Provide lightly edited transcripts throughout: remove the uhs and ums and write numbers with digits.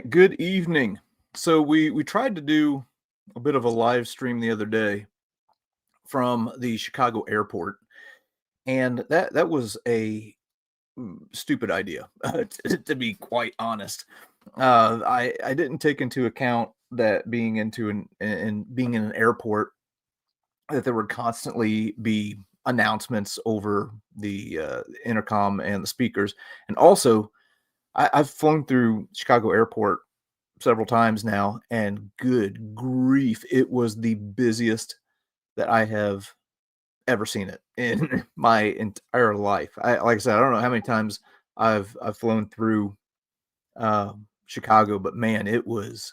right, good evening. So we tried to do a bit of a live stream the other day from the Chicago airport, and that was a stupid idea, to be quite honest. I didn't take into account that being into an and being in an airport that there would constantly be announcements over the intercom and the speakers, and also I've flown through Chicago airport several times now, and good grief, it was the busiest that I have ever seen it in my entire life. Like I said, I don't know how many times I've flown through Chicago, but man, it was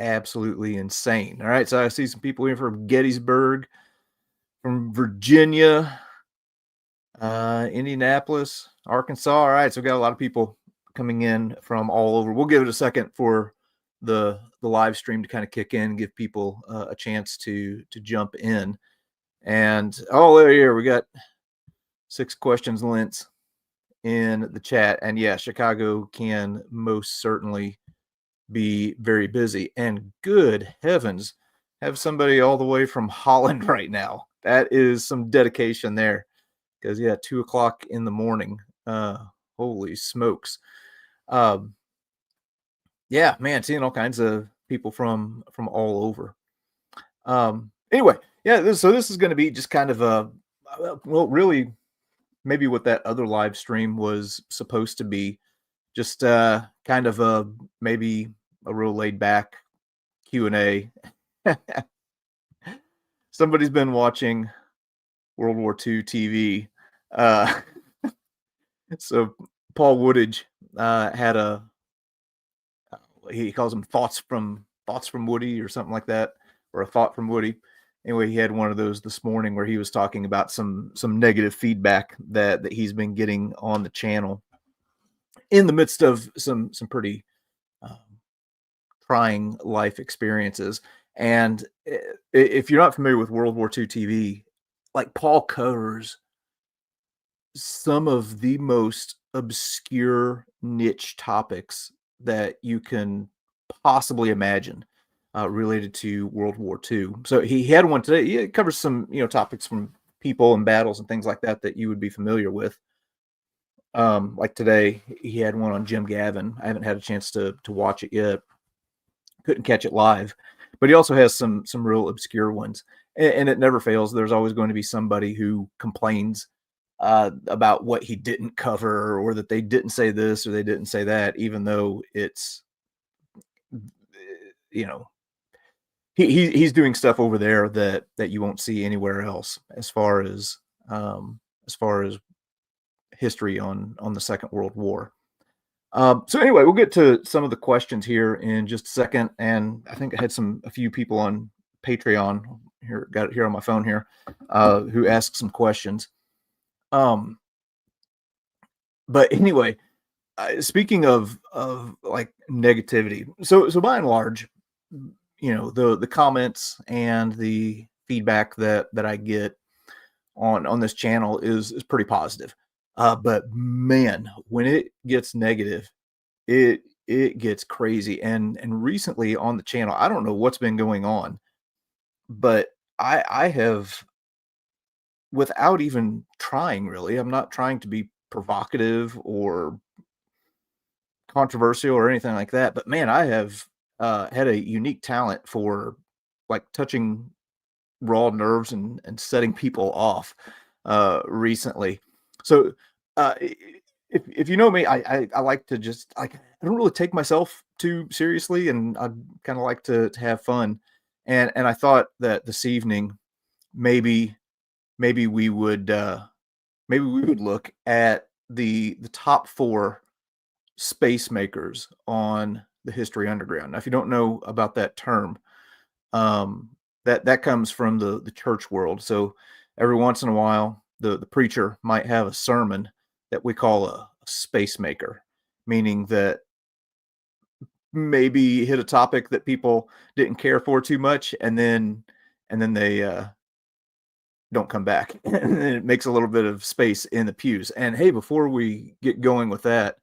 absolutely insane. All right, so I see some people here from Gettysburg, from Virginia, Indianapolis, Arkansas. All right, so we got a lot of people coming in from all over. We'll give it a second for the live stream to kind of kick in, give people a chance to jump in. And oh, here we got 6 questions, Lentz, in the chat. And yeah, Chicago can most certainly be very busy. And good heavens, have somebody all the way from Holland right now. That is some dedication there. Because yeah, 2 o'clock in the morning. Holy smokes. Um, yeah, man, seeing all kinds of people from all over. Anyway, yeah, so this is going to be just kind of a well, really, maybe what that other live stream was supposed to be, just kind of a maybe a real laid back Q&A. Somebody's been watching World War II TV. Uh, so Paul Woodage had he calls them thoughts from Woody or something like that, or a thought from Woody. Anyway, he had one of those this morning where he was talking about some negative feedback that he's been getting on the channel in the midst of some pretty um, trying life experiences. And if you're not familiar with World War II TV, like Paul covers some of the most obscure niche topics that you can possibly imagine related to World War II. So he had one today. He covers some topics from people and battles and things like that you would be familiar with. Like today, he had one on Jim Gavin. I haven't had a chance to watch it yet. Couldn't catch it live, but he also has some real obscure ones, and it never fails. There's always going to be somebody who complains about what he didn't cover, or that they didn't say this or they didn't say that, even though it's you know he's doing stuff over there that you won't see anywhere else as far as history on the Second World War. So anyway, we'll get to some of the questions here in just a second, and I think I had a few people on Patreon here, got it here on my phone here, who asked some questions. But anyway, speaking of like negativity, so by and large, the comments and the feedback that I get on this channel is pretty positive. But man, when it gets negative, it gets crazy. And recently on the channel, I don't know what's been going on, but I have, without even trying really, I'm not trying to be provocative or controversial or anything like that, but man, I have had a unique talent for like touching raw nerves and setting people off recently. So if you know me, I like to just like, I don't really take myself too seriously, and I kind of like to have fun. And I thought that this evening maybe maybe we would look at the top four space makers on the History Underground. Now, if you don't know about that term, that comes from the church world. So every once in a while, the preacher might have a sermon that we call a space maker, meaning that maybe hit a topic that people didn't care for too much, and then they don't come back, and it makes a little bit of space in the pews. And hey, before we get going with that,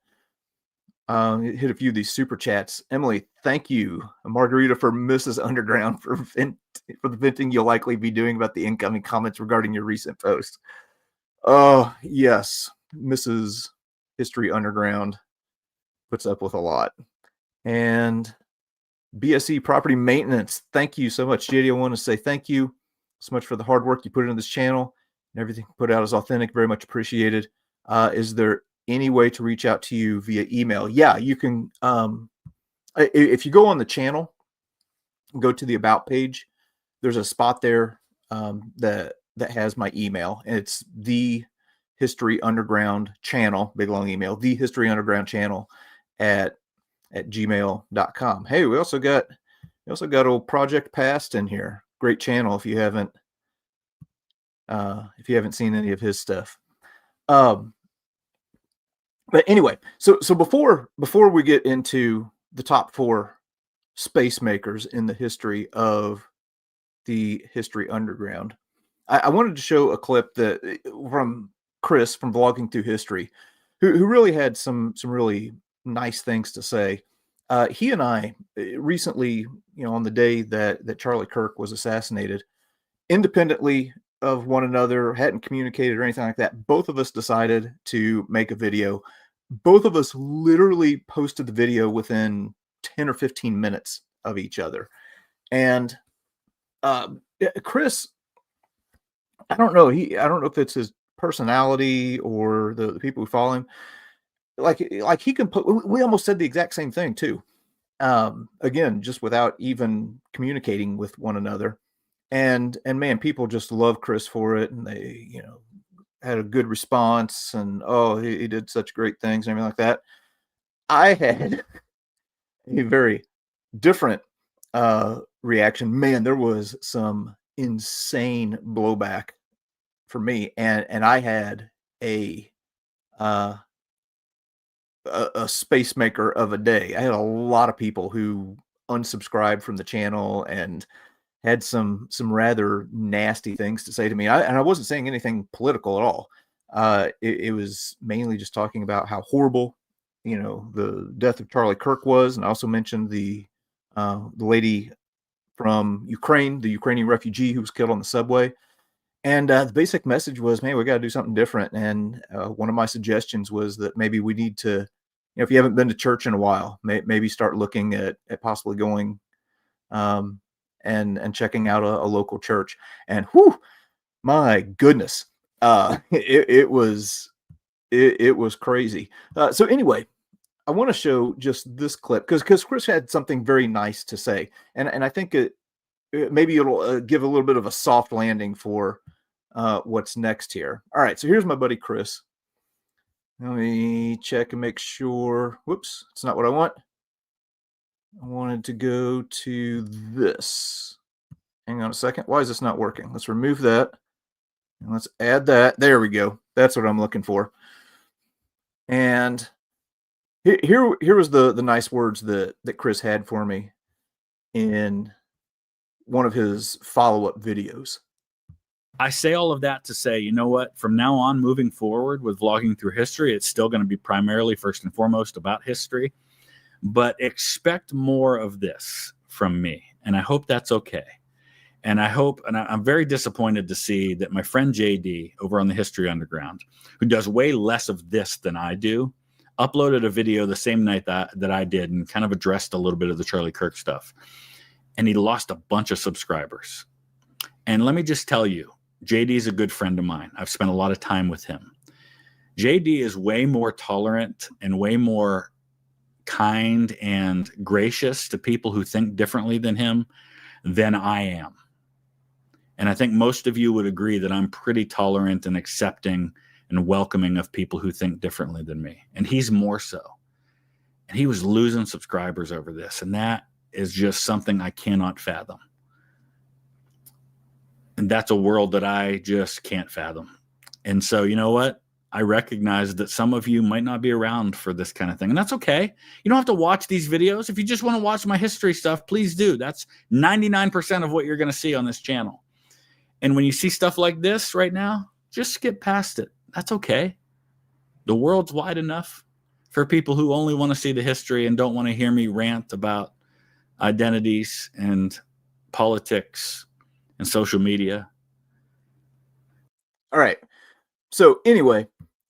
Hit a few of these super chats. Emily, thank you. Margarita for Mrs. Underground for the venting you'll likely be doing about the incoming comments regarding your recent post. Oh, yes. Mrs. History Underground puts up with a lot. And BSE Property Maintenance, thank you so much. JD, I want to say thank you so much for the hard work you put into this channel, and everything put out is authentic. Very much appreciated. Is there any way to reach out to you via email? Yeah, you can. If you go on the channel, go to the About page, there's a spot there that has my email, and it's the History Underground channel, big long email, the History Underground channel at gmail.com. Hey, we also got old Project Past in here. Great channel if you haven't seen any of his stuff. But anyway, so before we get into the top 4 space makers in the history of the History Underground, I wanted to show a clip that from Chris from Vlogging Through History, who really had some really nice things to say. He and I recently, on the day that Charlie Kirk was assassinated, independently of one another, hadn't communicated or anything like that, both of us decided to make a video. Both of us literally posted the video within 10 or 15 minutes of each other. And Chris, I don't know if it's his personality or the people who follow him. Like he can put, we almost said the exact same thing too. Again, just without even communicating with one another. And man, people just love Chris for it. And they, had a good response, and he did such great things and everything like that. I had a very different reaction. Man, there was some insane blowback for me, and I had a space maker of a day. I had a lot of people who unsubscribed from the channel and had some rather nasty things to say to me. And I wasn't saying anything political at all. It was mainly just talking about how horrible, the death of Charlie Kirk was. And I also mentioned the lady from Ukraine, the Ukrainian refugee who was killed on the subway. And the basic message was, man, we got to do something different. And one of my suggestions was that maybe we need to, if you haven't been to church in a while, maybe start looking at possibly going and checking out a local church. And whew, my goodness, it was crazy. So anyway, I want to show just this clip because Chris had something very nice to say, and I think maybe it'll give a little bit of a soft landing for what's next here. All right, so here's my buddy Chris. Let me check and make sure. Whoops, it's not what I want. I wanted to go to this. Hang on a second. Why is this not working? Let's remove that. And let's add that. There we go. That's what I'm looking for. And here was the nice words that Chris had for me in one of his follow-up videos. I say all of that to say, you know what? From now on, moving forward with Vlogging Through History, it's still going to be primarily, first and foremost, about history. But expect more of this from me. And I hope that's okay. And I hope, and I'm very disappointed to see that my friend JD over on the History Underground, who does way less of this than I do, uploaded a video the same night that I did and kind of addressed a little bit of the Charlie Kirk stuff. And he lost a bunch of subscribers. And let me just tell you, JD is a good friend of mine. I've spent a lot of time with him. JD is way more tolerant and way more kind and gracious to people who think differently than him than I am. And I think most of you would agree that I'm pretty tolerant and accepting and welcoming of people who think differently than me. And he's more so. And he was losing subscribers over this. And that is just something I cannot fathom. And that's a world that I just can't fathom. And so, you know what? I recognize that some of you might not be around for this kind of thing. And that's okay. You don't have to watch these videos. If you just want to watch my history stuff, please do. That's 99% of what you're going to see on this channel. And when you see stuff like this right now, just skip past it. That's okay. The world's wide enough for people who only want to see the history and don't want to hear me rant about identities and politics and social media. All right. So anyway,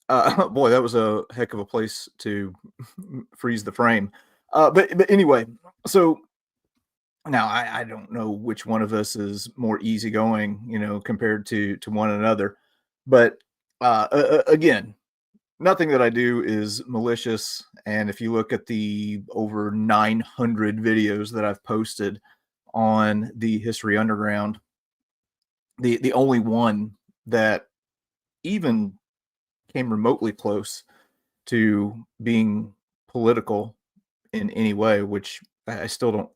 boy, that was a heck of a place to freeze the frame. But anyway, so now I don't know which one of us is more easygoing, compared to one another. But again, nothing that I do is malicious. And if you look at the over 900 videos that I've posted on the History Underground, the only one that even came remotely close to being political in any way, which I still don't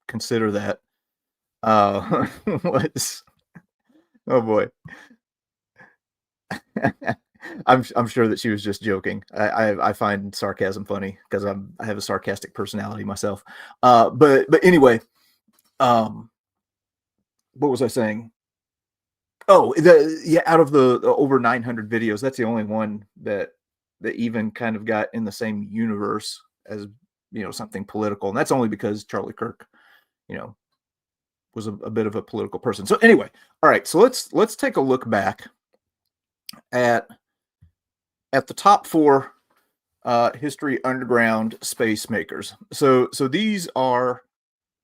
consider that, was, oh boy. I'm sure that she was just joking. I find sarcasm funny because I have a sarcastic personality myself. But anyway, what was I saying? Oh, out of the over 900 videos, that's the only one that even kind of got in the same universe as something political, and that's only because Charlie Kirk, was a bit of a political person. So anyway, all right, so let's take a look back at the top 4 History Underground space makers. So these are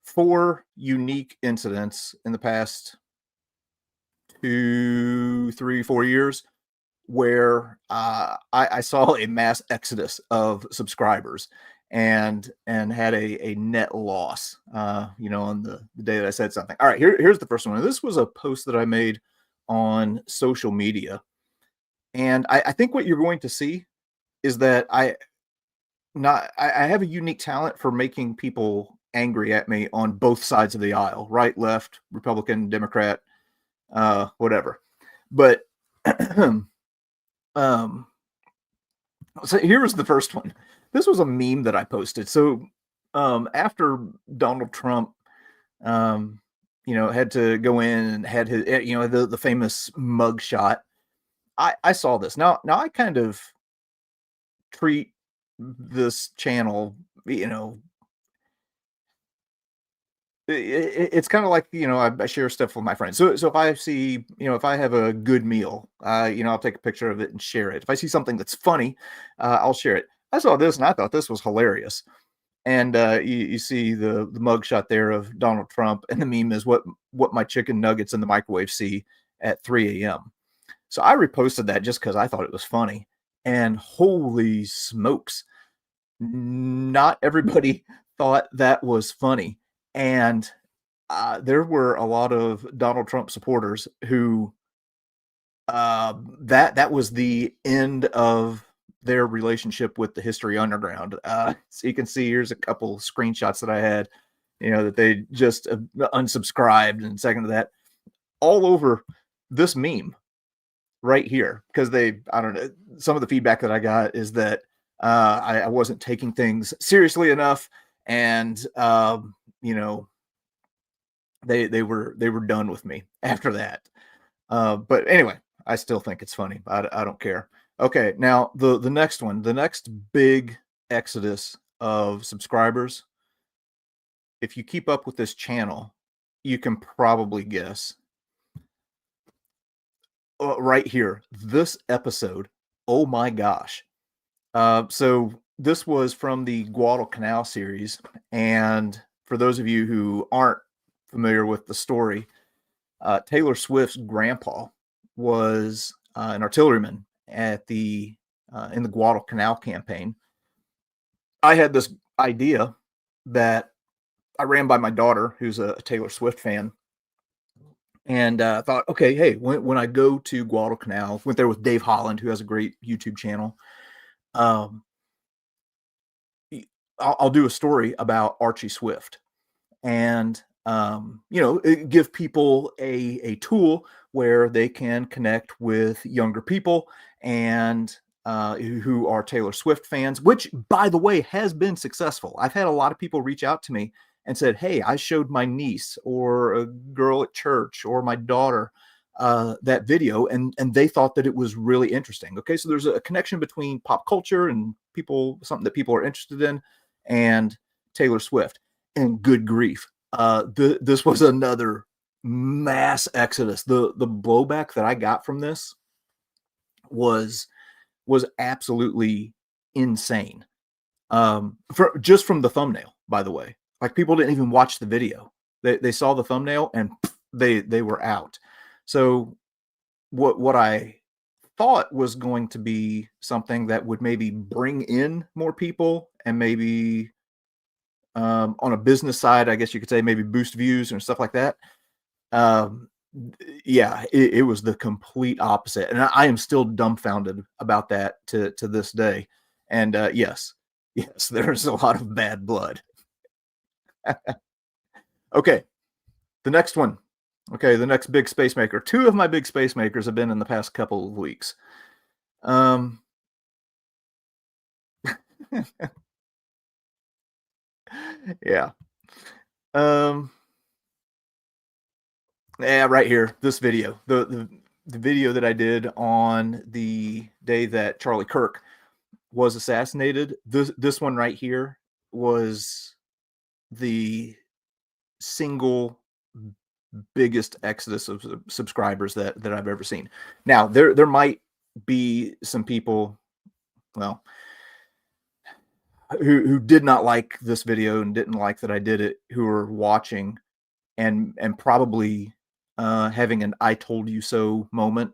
4 unique incidents in the past 2, 3, 4 years where I saw a mass exodus of subscribers and had a net loss, on the day that I said something. All right, here's the first one. This was a post that I made on social media. And I think what you're going to see is that I have a unique talent for making people angry at me on both sides of the aisle, right, left, Republican, Democrat, whatever. But so here was the first one. This was a meme that I posted. So after Donald Trump, had to go in and had his, the famous mug shot. I saw this. Now I kind of treat this channel, it's kind of like, I share stuff with my friends. So if I see, if I have a good meal, I'll take a picture of it and share it. If I see something that's funny, I'll share it. I saw this and I thought this was hilarious. And you see the mugshot there of Donald Trump, and the meme is what my chicken nuggets in the microwave see at 3 a.m. So I reposted that just because I thought it was funny. And holy smokes, not everybody thought that was funny. And there were a lot of Donald Trump supporters who that was the end of their relationship with the History Underground. So you can see here's a couple screenshots that I had, that they just unsubscribed, and second to that, all over this meme right here, because I don't know, some of the feedback that I got is that I wasn't taking things seriously enough, and they were done with me after that. But anyway, I still think it's funny. I don't care. Okay, now the next one, the next big exodus of subscribers. If you keep up with this channel, you can probably guess. Right here, this episode. Oh my gosh. So this was from the Guadalcanal series, and for those of you who aren't familiar with the story, Taylor Swift's grandpa was an artilleryman at the in the Guadalcanal campaign. I had this idea that I ran by my daughter, who's a Taylor Swift fan, and thought, okay, hey, when I go to Guadalcanal, went there with Dave Holland, who has a great YouTube channel. I'll do a story about Archie Swift, and give people a tool where they can connect with younger people and who are Taylor Swift fans, which, by the way, has been successful. I've had a lot of people reach out to me and said, hey, I showed my niece or a girl at church or my daughter that video, and they thought that it was really interesting. Okay, so there's a connection between pop culture and people, something that people are interested in, and Taylor Swift. And good grief, this was another mass exodus. The blowback that I got from this was absolutely insane. Just from the thumbnail, by the way. Like, people didn't even watch the video. They saw the thumbnail and they were out. So what I thought was going to be something that would maybe bring in more people and maybe on a business side, I guess you could say, maybe boost views and stuff like that. Yeah, it was the complete opposite. And I am still dumbfounded about that to this day. And yes, there's a lot of bad blood. Okay, the next one. Okay, the next big space maker. Two of my big space makers have been in the past couple of weeks. Yeah. Yeah, right here, this video. The video that I did on the day that Charlie Kirk was assassinated. This one right here was the single biggest exodus of subscribers that I've ever seen. Now, there might be some people, well, who did not like this video and didn't like that I did it, who are watching and probably having an "I told you so" moment,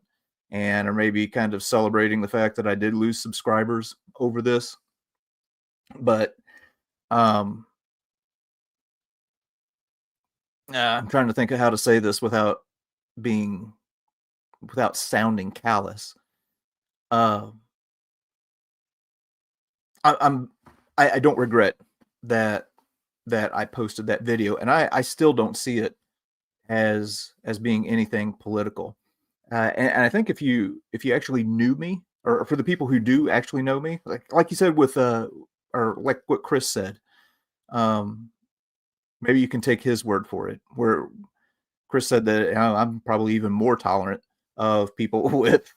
and are maybe kind of celebrating the fact that I did lose subscribers over this. But I'm trying to think of how to say this without sounding callous. I don't regret that I posted that video, and I still don't see it as being anything political. And I think if you actually knew me, or for the people who do actually know me, like you said with or like what Chris said, maybe you can take his word for it, where Chris said that I'm probably even more tolerant of people with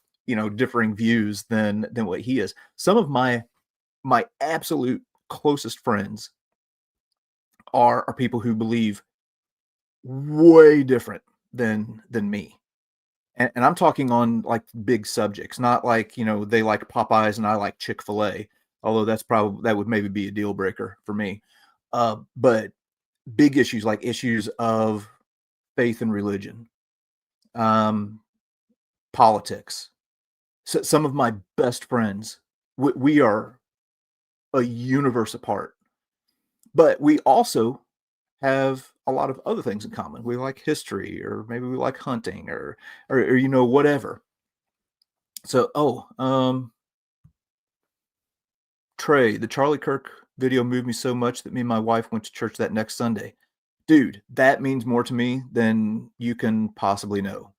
differing views than what he is. Some of my absolute closest friends are people who believe way different than me. And I'm talking on like big subjects, not like, they like Popeyes and I like Chick-fil-A, although that would maybe be a deal breaker for me. But big issues, like issues of faith and religion, politics. So some of my best friends, we are a universe apart, but we also have a lot of other things in common. We like history, or maybe we like hunting, or whatever. So, Trey, the Charlie Kirk video moved me so much that me and my wife went to church that next Sunday. Dude, that means more to me than you can possibly know.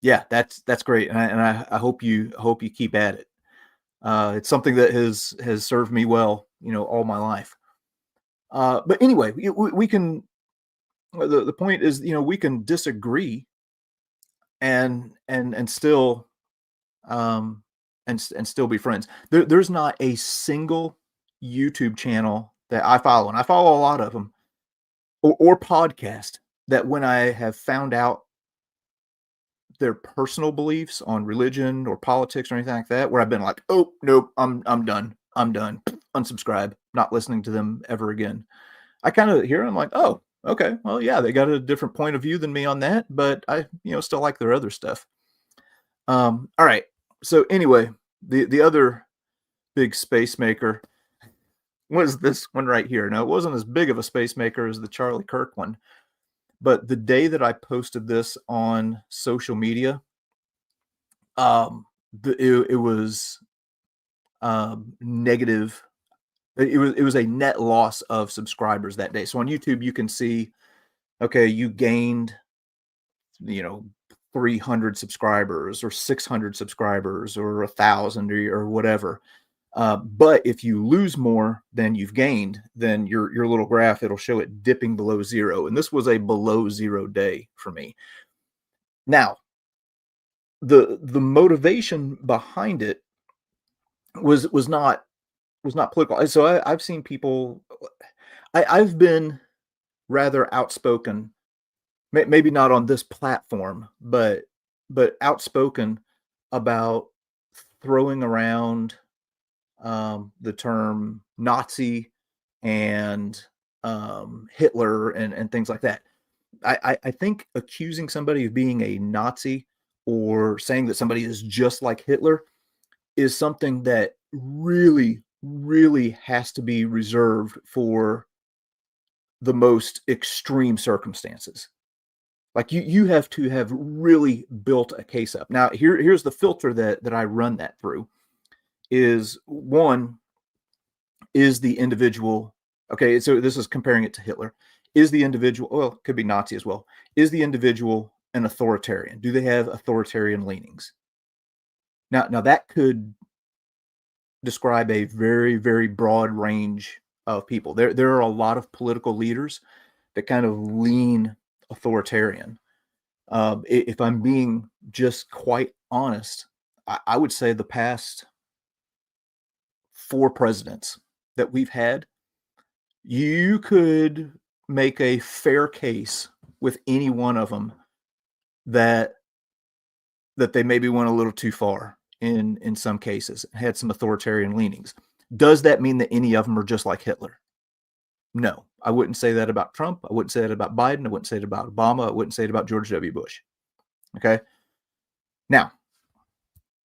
Yeah, that's great, and I hope you keep at it. It's something that has served me well, all my life. But anyway, we can. The point is, we can disagree and still and still be friends. There's not a single YouTube channel that I follow, and I follow a lot of them, or podcast, that when I have found out their personal beliefs on religion or politics or anything like that, where I've been like, oh nope, I'm done, unsubscribe, not listening to them ever again. I kind of hear them like, oh, okay, well, yeah, they got a different point of view than me on that, but I still like their other stuff. All right, so anyway, the other big space maker was this one right here. Now, it wasn't as big of a space maker as the Charlie Kirk one, but the day that I posted this on social media, it was negative. It was a net loss of subscribers that day. So on YouTube, you can see, okay, you gained, 300 subscribers or 600 subscribers or 1,000 or whatever. But if you lose more than you've gained, then your little graph, it'll show it dipping below zero. And this was a below zero day for me. Now, the motivation behind it was not political. So I've seen people. I've been rather outspoken, maybe not on this platform, but outspoken about throwing around the term Nazi and Hitler and things like that. I think accusing somebody of being a Nazi or saying that somebody is just like Hitler is something that really, really has to be reserved for the most extreme circumstances. Like you have to have really built a case up. Now here's the filter that I run that through is one, is the individual, okay, so this is comparing it to Hitler. Is the individual, well, it could be Nazi as well. Is the individual an authoritarian? Do they have authoritarian leanings? Now that could describe a very, very broad range of people. There are a lot of political leaders that kind of lean authoritarian. If I'm being just quite honest, I would say the past 4 presidents that we've had, you could make a fair case with any one of them that they maybe went a little too far in some cases, had some authoritarian leanings. Does that mean that any of them are just like Hitler? No, I wouldn't say that about Trump. I wouldn't say that about Biden. I wouldn't say it about Obama. I wouldn't say it about George W. Bush. Okay. Now,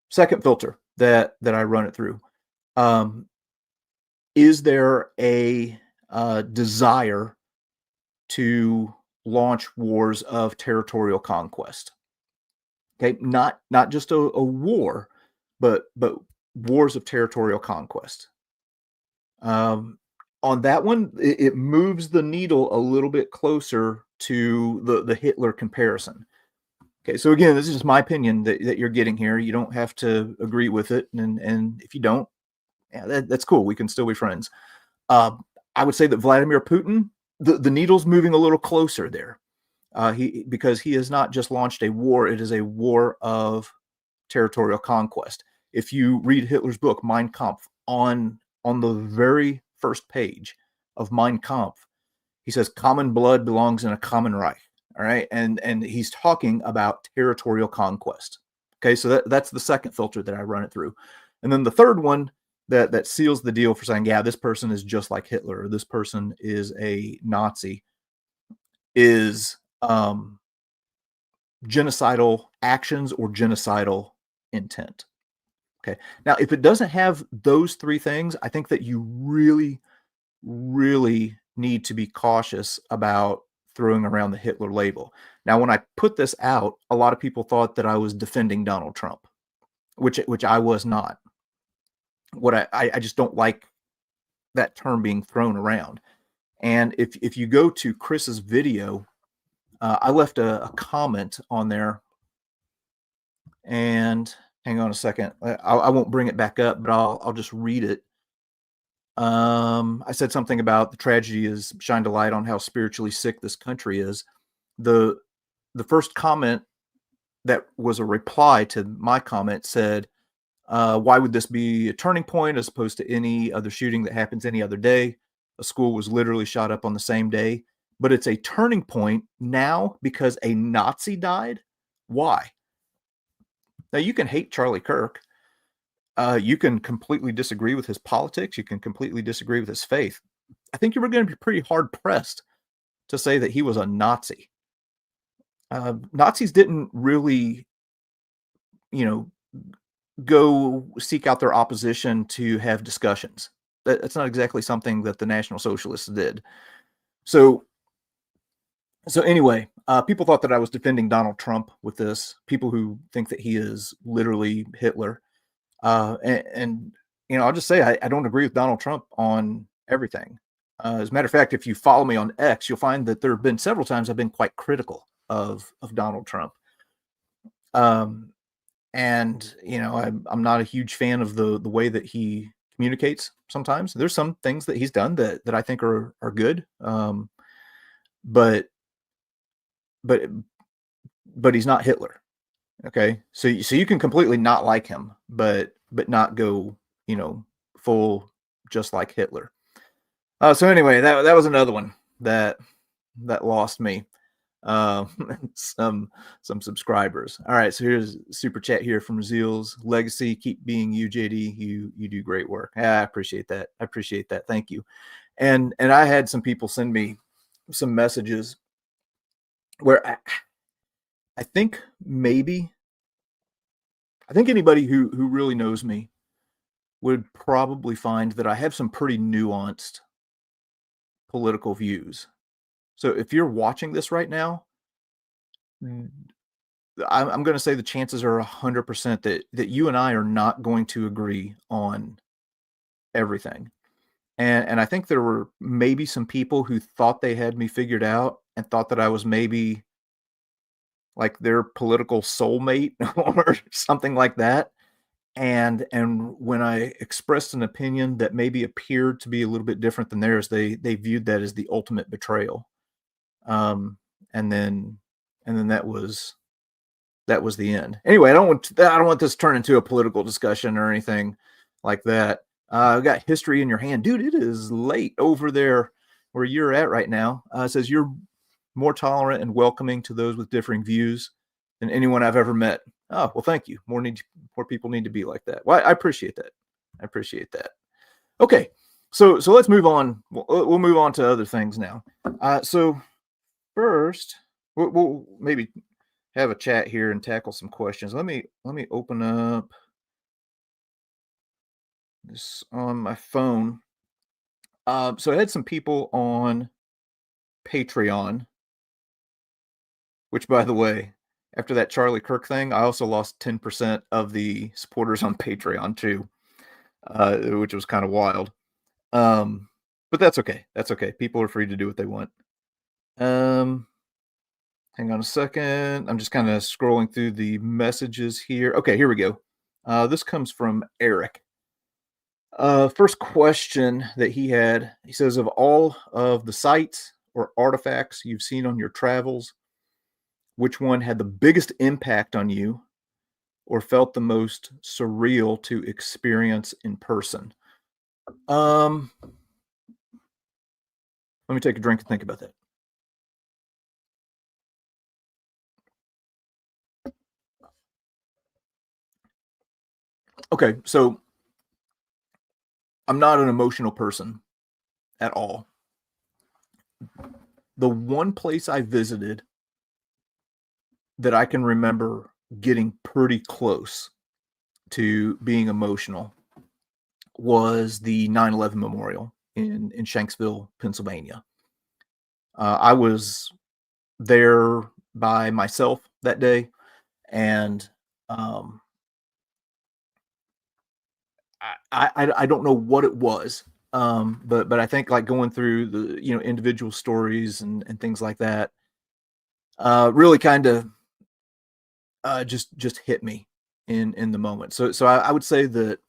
second filter that I run it through. Is there a desire to launch wars of territorial conquest? Okay, not just a war, but wars of territorial conquest. On that one, it moves the needle a little bit closer to the Hitler comparison. Okay, so again, this is just my opinion that you're getting here. You don't have to agree with it, and if you don't, yeah, that's cool. We can still be friends. I would say that Vladimir Putin, the needle's moving a little closer there. Because he has not just launched a war; it is a war of territorial conquest. If you read Hitler's book Mein Kampf, on the very first page of Mein Kampf, he says common blood belongs in a common Reich. All right, and he's talking about territorial conquest. Okay, so that's the second filter that I run it through, and then the third one that seals the deal for saying, yeah, this person is just like Hitler, or this person is a Nazi, is genocidal actions or genocidal intent. Okay. Now, if it doesn't have those three things, I think that you really, really need to be cautious about throwing around the Hitler label. Now, when I put this out, a lot of people thought that I was defending Donald Trump, which I was not. What I just don't like that term being thrown around. And if you go to Chris's video, I left a comment on there, and hang on a second. I won't bring it back up, but I'll just read it. I said something about the tragedy has shined a light on how spiritually sick this country is. The first comment that was a reply to my comment said, why would this be a turning point as opposed to any other shooting that happens any other day? A school was literally shot up on the same day, but it's a turning point now because a Nazi died. Why? Now, you can hate Charlie Kirk. You can completely disagree with his politics. You can completely disagree with his faith. I think you were going to be pretty hard pressed to say that he was a Nazi. Nazis didn't really, go seek out their opposition to have discussions. That's not exactly something that the National Socialists did. So anyway, people thought that I was defending Donald Trump with this. People who think that he is literally Hitler. And I'll just say I don't agree with Donald Trump on everything. As a matter of fact, if you follow me on X, you'll find that there have been several times I've been quite critical of Donald Trump. And I'm not a huge fan of the way that he communicates. Sometimes there's some things that he's done that I think are good. But but he's not Hitler. Okay, so you can completely not like him, but not go, full just like Hitler. So anyway, that was another one that lost me some subscribers. All right, so here's super chat here from Zeals Legacy. Keep being you, JD. You do great work. Yeah, I appreciate that. Thank you. And I had some people send me some messages where I think anybody who really knows me would probably find that I have some pretty nuanced political views. So if you're watching this right now, I'm going to say the chances are 100% that you and I are not going to agree on everything. And I think there were maybe some people who thought they had me figured out and thought that I was maybe like their political soulmate or something like that. And when I expressed an opinion that maybe appeared to be a little bit different than theirs, they viewed that as the ultimate betrayal. And then that was the end. Anyway, I don't want this to turn into a political discussion or anything like that. I've got history in your hand, dude. It is late over there where you're at right now. It says you're more tolerant and welcoming to those with differing views than anyone I've ever met. Oh, well, thank you. More people need to be like that. Well, I appreciate that. Okay, so let's move on. We'll move on to other things now. So first, we'll maybe have a chat here and tackle some questions. Let me open up this on my phone. So I had some people on Patreon, which, by the way, after that Charlie Kirk thing, I also lost 10% of the supporters on Patreon too, which was kind of wild. But that's okay. People are free to do what they want. Hang on a second. I'm just kind of scrolling through the messages here. Okay, here we go. This comes from Eric. First question that he had, he says, of all of the sites or artifacts you've seen on your travels, which one had the biggest impact on you or felt the most surreal to experience in person? Let me take a drink and think about that. Okay, so I'm not an emotional person at all. The one place I visited that I can remember getting pretty close to being emotional was the 9/11 memorial in Shanksville, Pennsylvania. I was there by myself that day, and I don't know what it was, but I think like going through the individual stories and things like that really kind of just hit me in the moment. So I would say that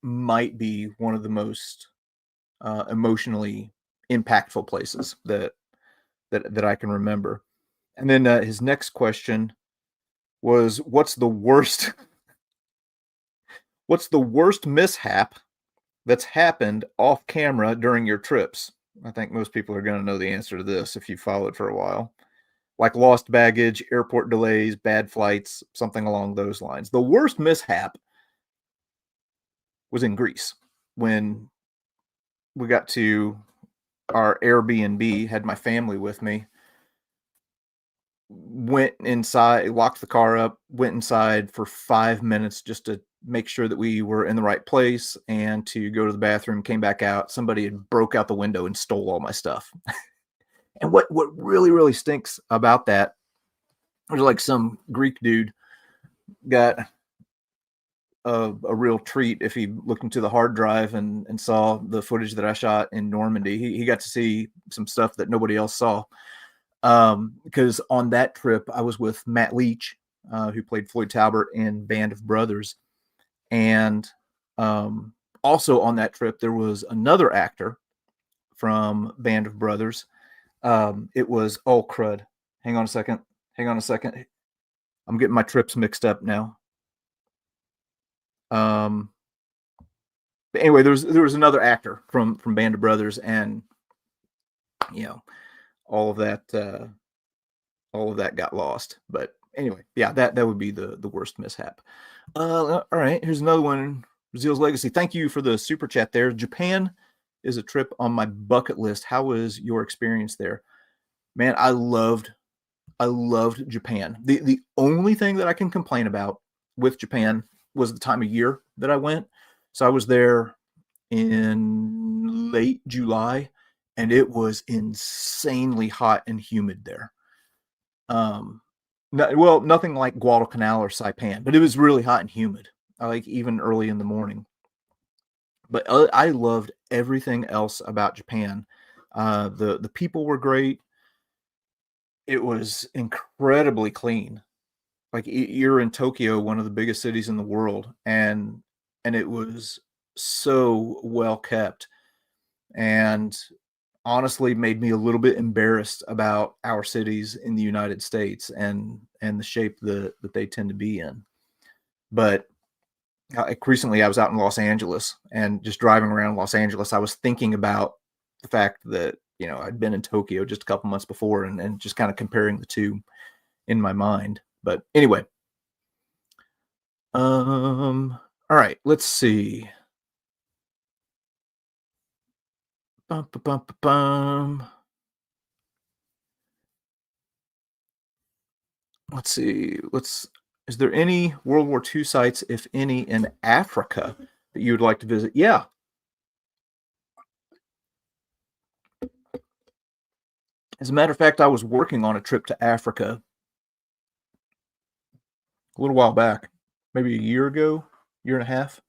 might be one of the most emotionally impactful places that I can remember. And then his next question was, what's the worst mishap that's happened off camera during your trips? I think most people are going to know the answer to this if you followed for a while. Like lost baggage, airport delays, bad flights, something along those lines. The worst mishap was in Greece when we got to our Airbnb, had my family with me, went inside, locked the car up, went inside for 5 minutes just to make sure that we were in the right place and to go to the bathroom, came back out. Somebody had broke out the window and stole all my stuff. And what really, really stinks about that was like some Greek dude got a real treat if he looked into the hard drive and saw the footage that I shot in Normandy. He got to see some stuff that nobody else saw. Because on that trip, I was with Matt Leach, who played Floyd Talbot in Band of Brothers. And also on that trip, there was another actor from Band of Brothers. It was, oh, crud. Hang on a second. hang on a second. I'm getting my trips mixed up now. But anyway, there was another actor from Band of Brothers, and you know, all of that got lost. But anyway, yeah, that would be the worst mishap. All right, here's another one. Brazil's Legacy. Thank you for the super chat there. Japan is a trip on my bucket list. How was your experience there? Man, I loved Japan. The only thing that I can complain about with Japan was the time of year that I went. So I was there in late July, and it was insanely hot and humid there. Nothing like Guadalcanal or Saipan, but it was really hot and humid, like even early in the morning. But I loved everything else about Japan. The people were great. It was incredibly clean. Like you're in Tokyo, one of the biggest cities in the world, and it was so well kept, and honestly made me a little bit embarrassed about our cities in the United States and the shape that they tend to be in. But recently I was out in Los Angeles, and just driving around Los Angeles, I was thinking about the fact that, I'd been in Tokyo just a couple months before, and just kind of comparing the two in my mind. But anyway, all right, let's see. Bum, bum, bum, bum. Let's see. Is there any World War II sites, if any, in Africa that you would like to visit? Yeah. As a matter of fact, I was working on a trip to Africa a little while back, maybe a year ago, year and a half.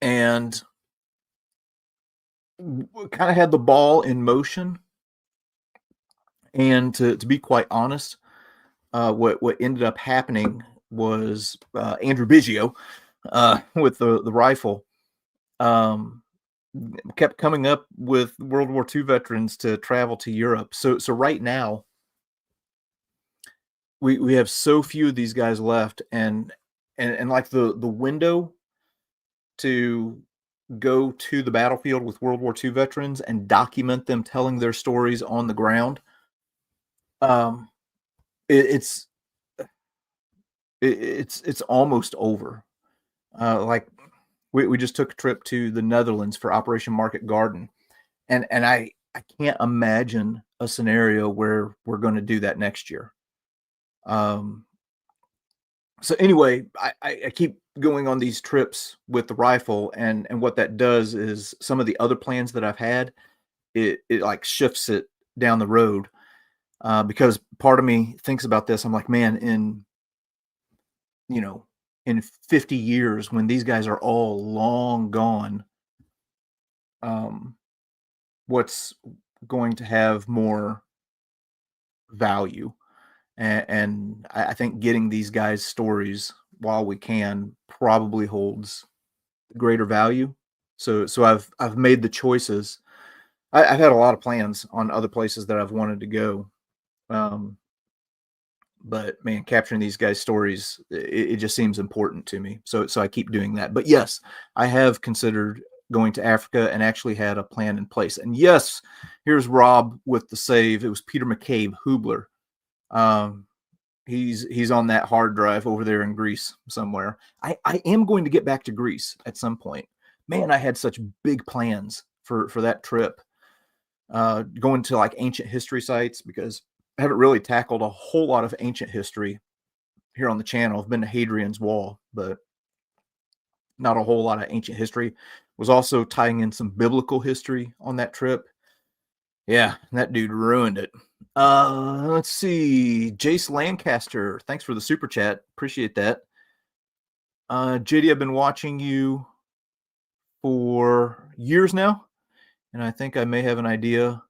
And kind of had the ball in motion. And to be quite honest, what ended up happening was Andrew Biggio with the rifle kept coming up with World War II veterans to travel to Europe. So right now we have so few of these guys left, and like the window to go to the battlefield with World War II veterans and document them telling their stories on the ground. It's almost over. Like we just took a trip to the Netherlands for Operation Market Garden, and I can't imagine a scenario where we're going to do that next year. So anyway, I keep going on these trips with the rifle, and what that does is some of the other plans that I've had, it like shifts it down the road, because part of me thinks about this. I'm like, man, in 50 years, when these guys are all long gone, what's going to have more value? And I think getting these guys' stories while we can probably holds greater value. So I've made the choices. I've had a lot of plans on other places that I've wanted to go, but man, capturing these guys' stories, it just seems important to me. So I keep doing that. But yes, I have considered going to Africa and actually had a plan in place. And yes, here's Rob with the save. It was Peter McCabe, Hubler. He's on that hard drive over there in Greece somewhere. I am going to get back to Greece at some point. Man, I had such big plans for that trip. Going to like ancient history sites, because I haven't really tackled a whole lot of ancient history here on the channel. I've been to Hadrian's Wall, but not a whole lot of ancient history. Was also tying in some biblical history on that trip. Yeah, that dude ruined it. Let's see. Jace Lancaster, thanks for the super chat. Appreciate that. JD, I've been watching you for years now, and I think I may have an idea,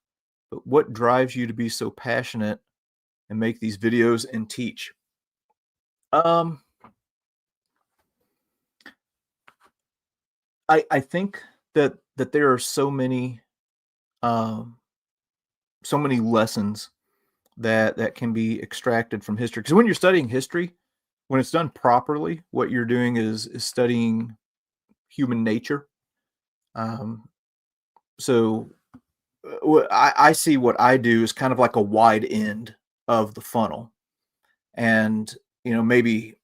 but what drives you to be so passionate and make these videos and teach? I think that there are so many so many lessons that can be extracted from history. Because when you're studying history, when it's done properly, what you're doing is studying human nature. So I see what I do is kind of like a wide end of the funnel, and maybe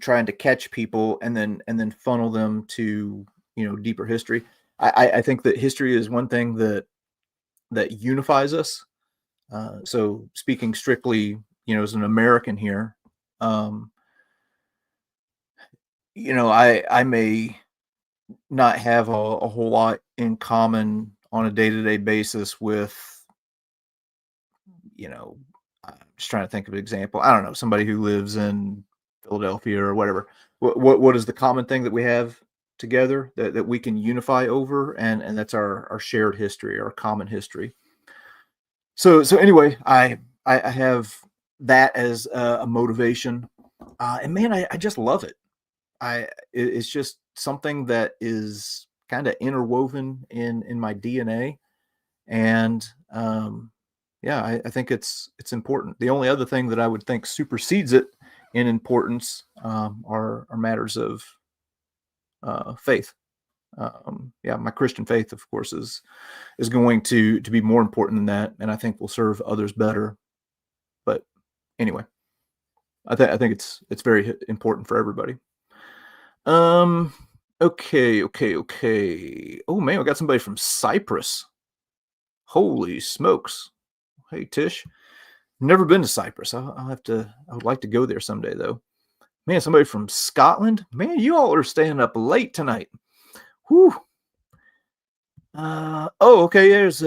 trying to catch people and then funnel them to deeper history. I think that history is one thing that unifies us. So speaking strictly, as an American here, I may not have a whole lot in common on a day-to-day basis with, I'm just trying to think of an example. I don't know, somebody who lives in Philadelphia or whatever. What is the common thing that we have together that we can unify over, and that's our shared history, our common history. So anyway, I have that as a motivation, and man, I just love it. It's just something that is kind of interwoven in my DNA, and yeah, I think it's important. The only other thing that I would think supersedes it in importance are matters of faith. Yeah, my Christian faith, of course, is going to be more important than that, and I think will serve others better. But anyway, I think it's very important for everybody. Okay. Oh man, we got somebody from Cyprus. Holy smokes! Hey Tish, never been to Cyprus. I would like to go there someday though. Man, somebody from Scotland. Man, you all are staying up late tonight. Whew. Oh, okay. There's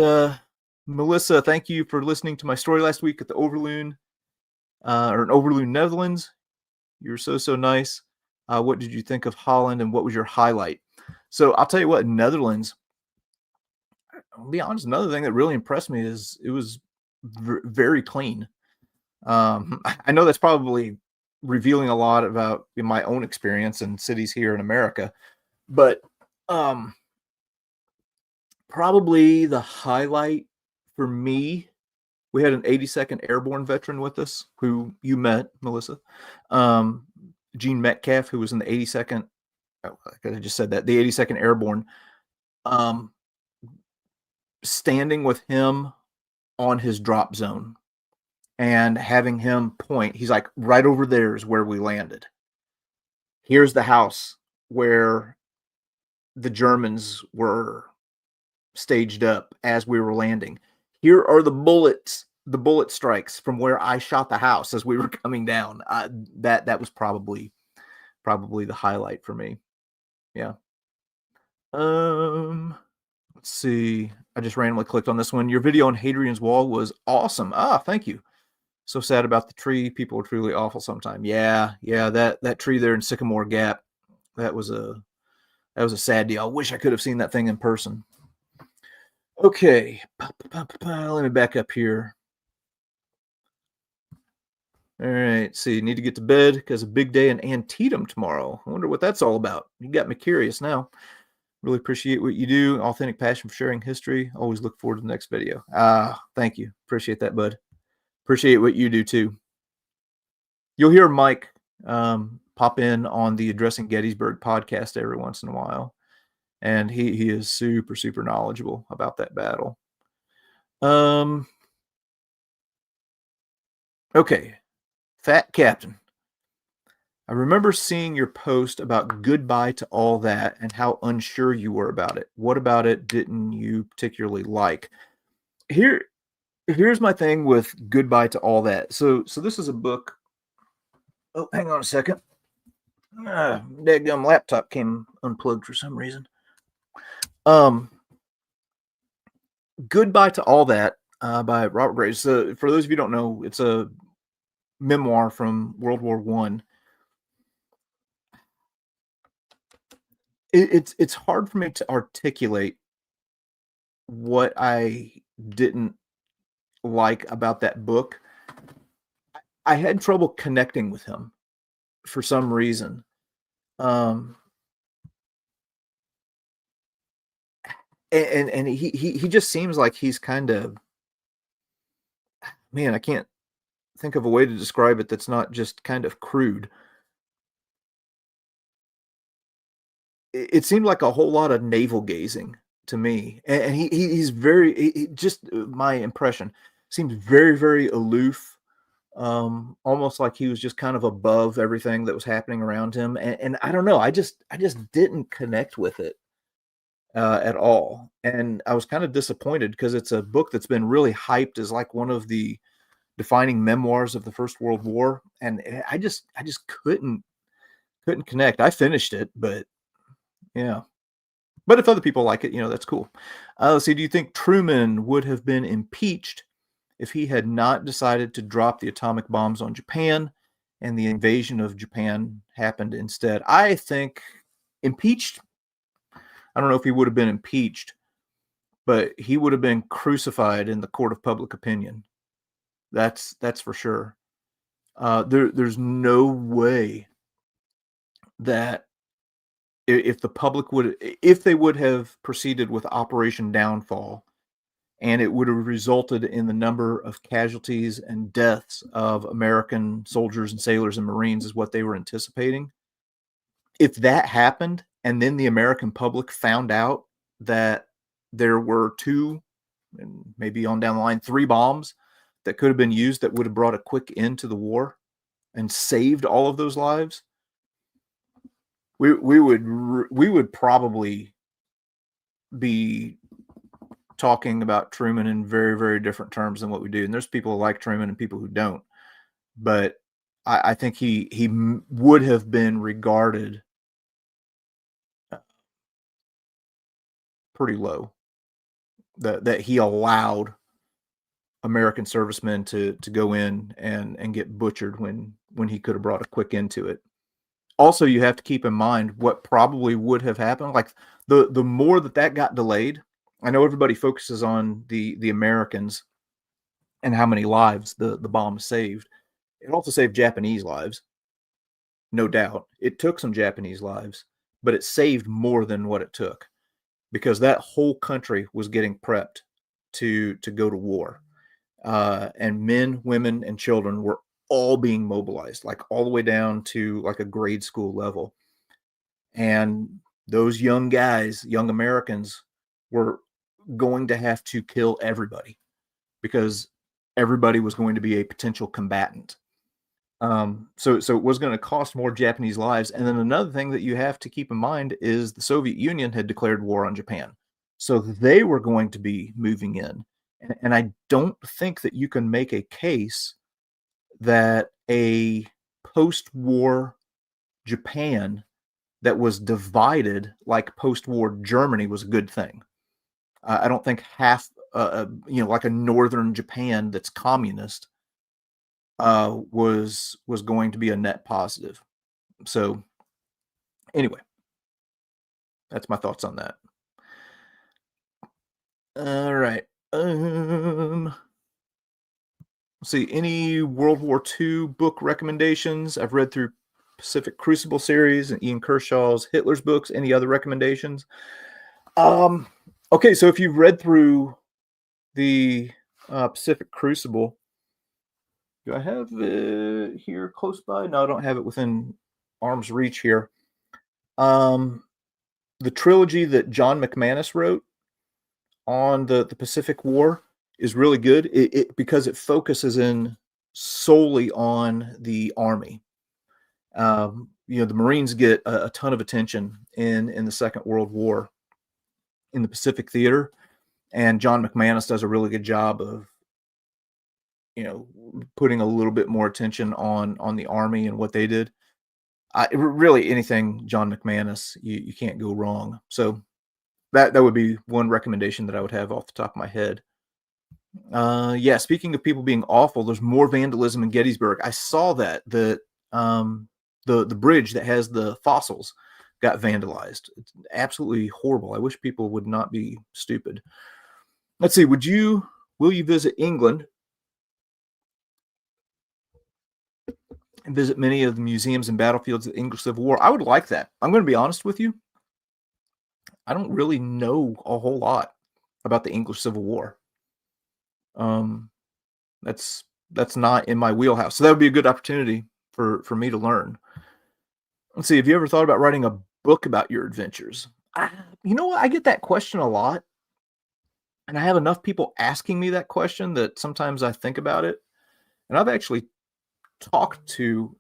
Melissa. Thank you for listening to my story last week at the Overloon, or in Overloon, Netherlands. You're so nice. What did you think of Holland, and what was your highlight? So I'll tell you what, Netherlands. I'll be honest. Another thing that really impressed me is it was very clean. I know that's probably revealing a lot about my own experience in cities here in America, but probably the highlight for me, we had an 82nd Airborne veteran with us who you met, Melissa. Gene Metcalf, who was in the 82nd. Oh, I just said that, the 82nd Airborne. Standing with him on his drop zone and having him point, he's like, right over there is where we landed. Here's the house where the Germans were staged up as we were landing. Here are the bullet strikes from where I shot the house as we were coming down. That was probably the highlight for me. Yeah. Let's see. I just randomly clicked on this one. Your video on Hadrian's Wall was awesome. Thank you. So sad about the tree. People are truly awful sometimes. Yeah. That tree there in Sycamore Gap, that was a sad deal. I wish I could have seen that thing in person. Okay. Let me back up here. All right. See, need to get to bed because a big day in Antietam tomorrow. I wonder what that's all about. You got me curious now. Really appreciate what you do. Authentic passion for sharing history. Always look forward to the next video. Thank you. Appreciate that, bud. Appreciate what you do too. You'll hear Mike pop in on the Addressing Gettysburg podcast every once in a while, and he is super knowledgeable about that battle. Okay, Fat Captain. I remember seeing your post about goodbye to all that and how unsure you were about it. What about it didn't you particularly like? Here's my thing with goodbye to all that. So this is a book. Oh, hang on a second. Dadgum laptop came unplugged for some reason. Goodbye to All That by Robert Graves. For those of you who don't know, it's a memoir from World War I. It's hard for me to articulate what I didn't like about that book. I had trouble connecting with him for some reason. And he just seems like he's kind of man, I can't think of a way to describe it that's not just kind of crude. It seemed like a whole lot of navel gazing to me, and he's very just my impression seemed very, very aloof, almost like he was just kind of above everything that was happening around him, and I don't know, I just didn't connect with it at all, and I was kind of disappointed because it's a book that's been really hyped as like one of the defining memoirs of the First World War, and I just couldn't connect. I finished it, but yeah. But if other people like it, that's cool. Let's see. Do you think Truman would have been impeached if he had not decided to drop the atomic bombs on Japan and the invasion of Japan happened instead? I think impeached. I don't know if he would have been impeached, but he would have been crucified in the court of public opinion. That's for sure. There's no way that if the public would, if they would have proceeded with Operation Downfall, and it would have resulted in the number of casualties and deaths of American soldiers and sailors and Marines is what they were anticipating. If that happened, and then the American public found out that there were two, and maybe on down the line, three bombs that could have been used that would have brought a quick end to the war and saved all of those lives, we would probably be talking about Truman in very, very different terms than what we do. And there's people who like Truman and people who don't. But I think he would have been regarded pretty low. That he allowed American servicemen to go in and get butchered when he could have brought a quick end to it. Also, you have to keep in mind what probably would have happened. Like the more that got delayed, I know everybody focuses on the Americans and how many lives the bomb saved. It also saved Japanese lives, no doubt. It took some Japanese lives, but it saved more than what it took because that whole country was getting prepped to go to war. And men, women, and children were all being mobilized, like all the way down to like a grade school level. And those young guys, young Americans, were going to have to kill everybody because everybody was going to be a potential combatant. So it was going to cost more Japanese lives. And then another thing that you have to keep in mind is the Soviet Union had declared war on Japan. So they were going to be moving in. And I don't think that you can make a case that a post-war Japan that was divided like post-war Germany was a good thing. I don't think half, like a northern Japan that's communist was going to be a net positive. So anyway, that's my thoughts on that. All right. Let's see, any World War II book recommendations? I've read through Pacific Crucible series and Ian Kershaw's Hitler's books. Any other recommendations? Okay, so if you've read through the Pacific Crucible, do I have it here close by? No, I don't have it within arm's reach here. The trilogy that John McManus wrote on the Pacific War is really good because it focuses in solely on the Army. The Marines get a ton of attention in the Second World War in the Pacific Theater, and John McManus does a really good job of putting a little bit more attention on the Army and what they did. Really, anything John McManus, you can't go wrong. So that would be one recommendation that I would have off the top of my head. Yeah, speaking of people being awful, there's more vandalism in Gettysburg. I saw that the bridge that has the fossils got vandalized. It's absolutely horrible. I wish people would not be stupid. Let's see, will you visit England and visit many of the museums and battlefields of the English Civil War? I would like that. I'm going to be honest with you. I don't really know a whole lot about the English Civil War. That's not in my wheelhouse. So that would be a good opportunity for me to learn. Let's see. Have you ever thought about writing a book about your adventures? You know what? I get that question a lot, and I have enough people asking me that question that sometimes I think about it. And I've actually talked to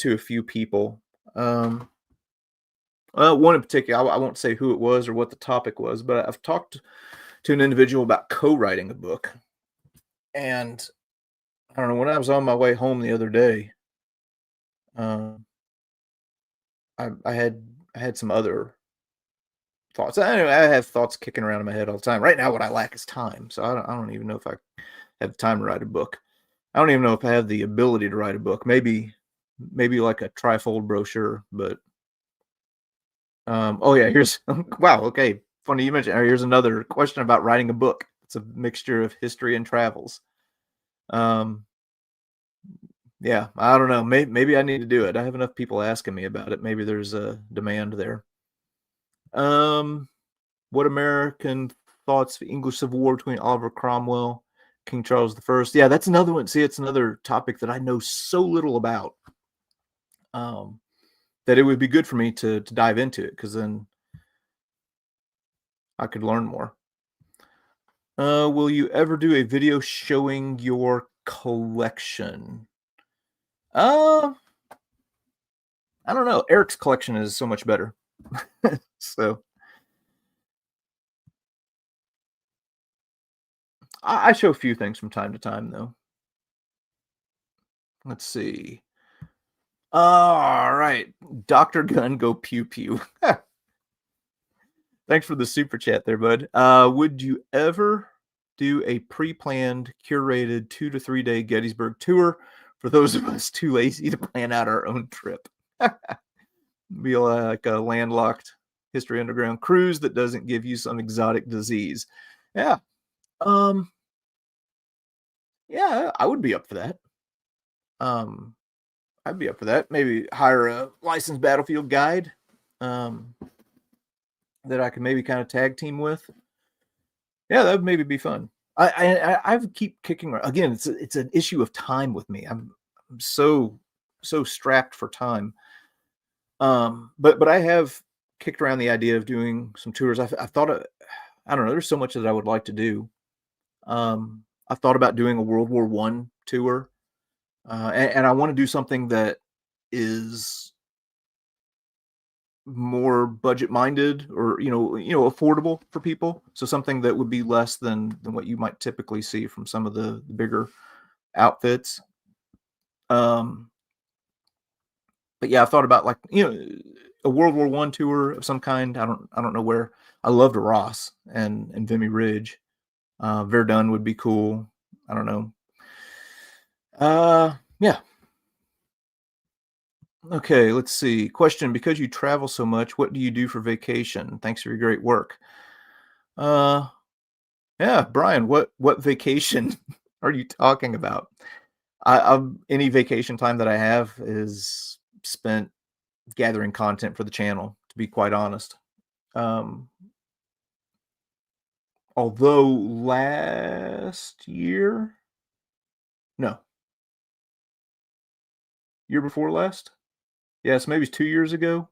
a few people. Um, one in particular, I won't say who it was or what the topic was, but I've talked to an individual about co-writing a book. And I don't know, when I was on my way home the other day, um, I had some other thoughts. Anyway, I have thoughts kicking around in my head all the time. Right now, what I lack is time. So I don't even know if I have time to write a book. I don't even know if I have the ability to write a book. Maybe like a trifold brochure, but oh yeah, here's wow, okay. Funny you mentioned. Here's another question about writing a book. It's a mixture of history and travels. Um, yeah, I don't know. Maybe I need to do it. I have enough people asking me about it. Maybe there's a demand there. Um, what American thoughts the English Civil War between Oliver Cromwell, King Charles I? Yeah, that's another one. See, it's another topic that I know so little about. That it would be good for me to dive into it because then I could learn more. Will you ever do a video showing your collection? Uh, I don't know. Eric's collection is so much better. So I show a few things from time to time, though. Let's see. All right. Dr. Gun, go pew pew. Thanks for the super chat there, bud. Would you ever do a pre-planned, curated 2 to 3 day Gettysburg tour for those of us too lazy to plan out our own trip? Be like a landlocked History Underground cruise that doesn't give you some exotic disease. Yeah. Um, yeah, I would be up for that. Um, I'd be up for that. Maybe hire a licensed battlefield guide that I could maybe kind of tag team with. Yeah, that would maybe be fun. I've keep kicking again. It's an issue of time with me. I'm so strapped for time. But I have kicked around the idea of doing some tours. I've thought of, I don't know. There's so much that I would like to do. I've thought about doing a World War One tour, and I want to do something that is more budget minded or affordable for people. So something that would be less than what you might typically see from some of the bigger outfits. Um, but yeah, I thought about, like, a World War One tour of some kind. I don't know where. I loved Ross and Vimy Ridge. Verdun would be cool. I don't know. Yeah. Okay, let's see. Question: because you travel so much, what do you do for vacation? Thanks for your great work. Uh, yeah, Brian, what vacation are you talking about? Any vacation time that I have is spent gathering content for the channel, to be quite honest. Um, although last year, no, year before last, yes, maybe it's 2 years ago.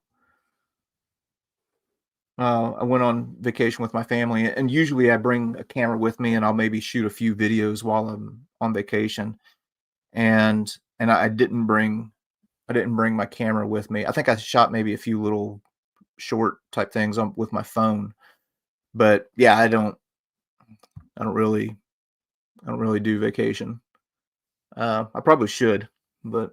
I went on vacation with my family, and usually I bring a camera with me, and I'll maybe shoot a few videos while I'm on vacation. And I didn't bring my camera with me. I think I shot maybe a few little short type things on with my phone. But yeah, I don't really do vacation. I probably should, but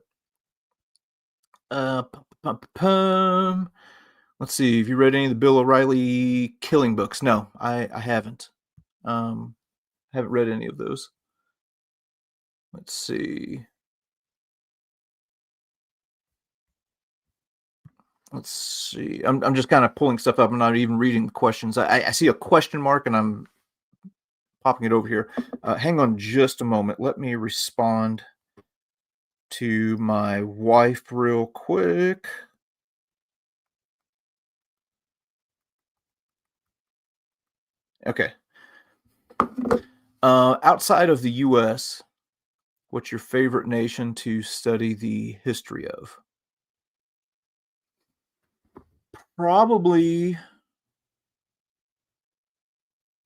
let's see. Have you read any of the Bill O'Reilly killing books? No, I haven't. Um, haven't read any of those. Let's see. Let's see. I'm just kind of pulling stuff up. I'm not even reading the questions. I see a question mark and I'm popping it over here. Hang on just a moment. Let me respond to my wife real quick. Okay. Outside of the U.S., What's your favorite nation to study the history of? Probably.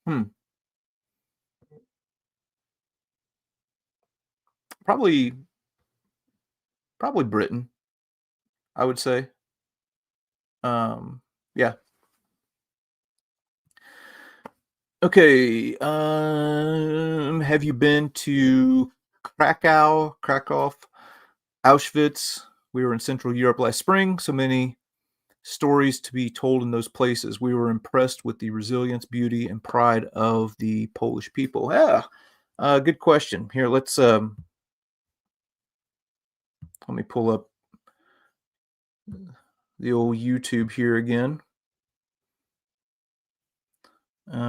Hmm. Probably. Probably Britain. I would say. Yeah. Okay. Have you been to Krakow, Auschwitz? We were in Central Europe last spring. So many stories to be told in those places. We were impressed with the resilience, beauty, and pride of the Polish people. Yeah, good question. Here, let me pull up the old YouTube here again. Hang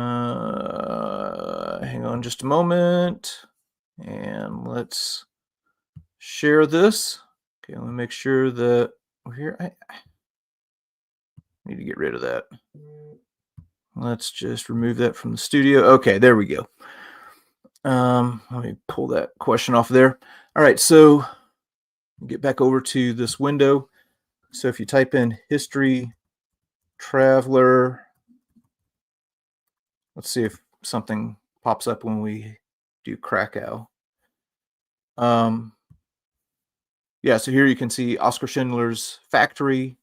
on just a moment, and let's share this. Okay, let me make sure that we're here. I need to get rid of that. Let's just remove that from the studio. Okay, there we go. Let me pull that question off there. All right, so get back over to this window. So if you type in history traveler, let's see if something pops up when we do Krakow. Yeah, so here you can see Oskar Schindler's factory.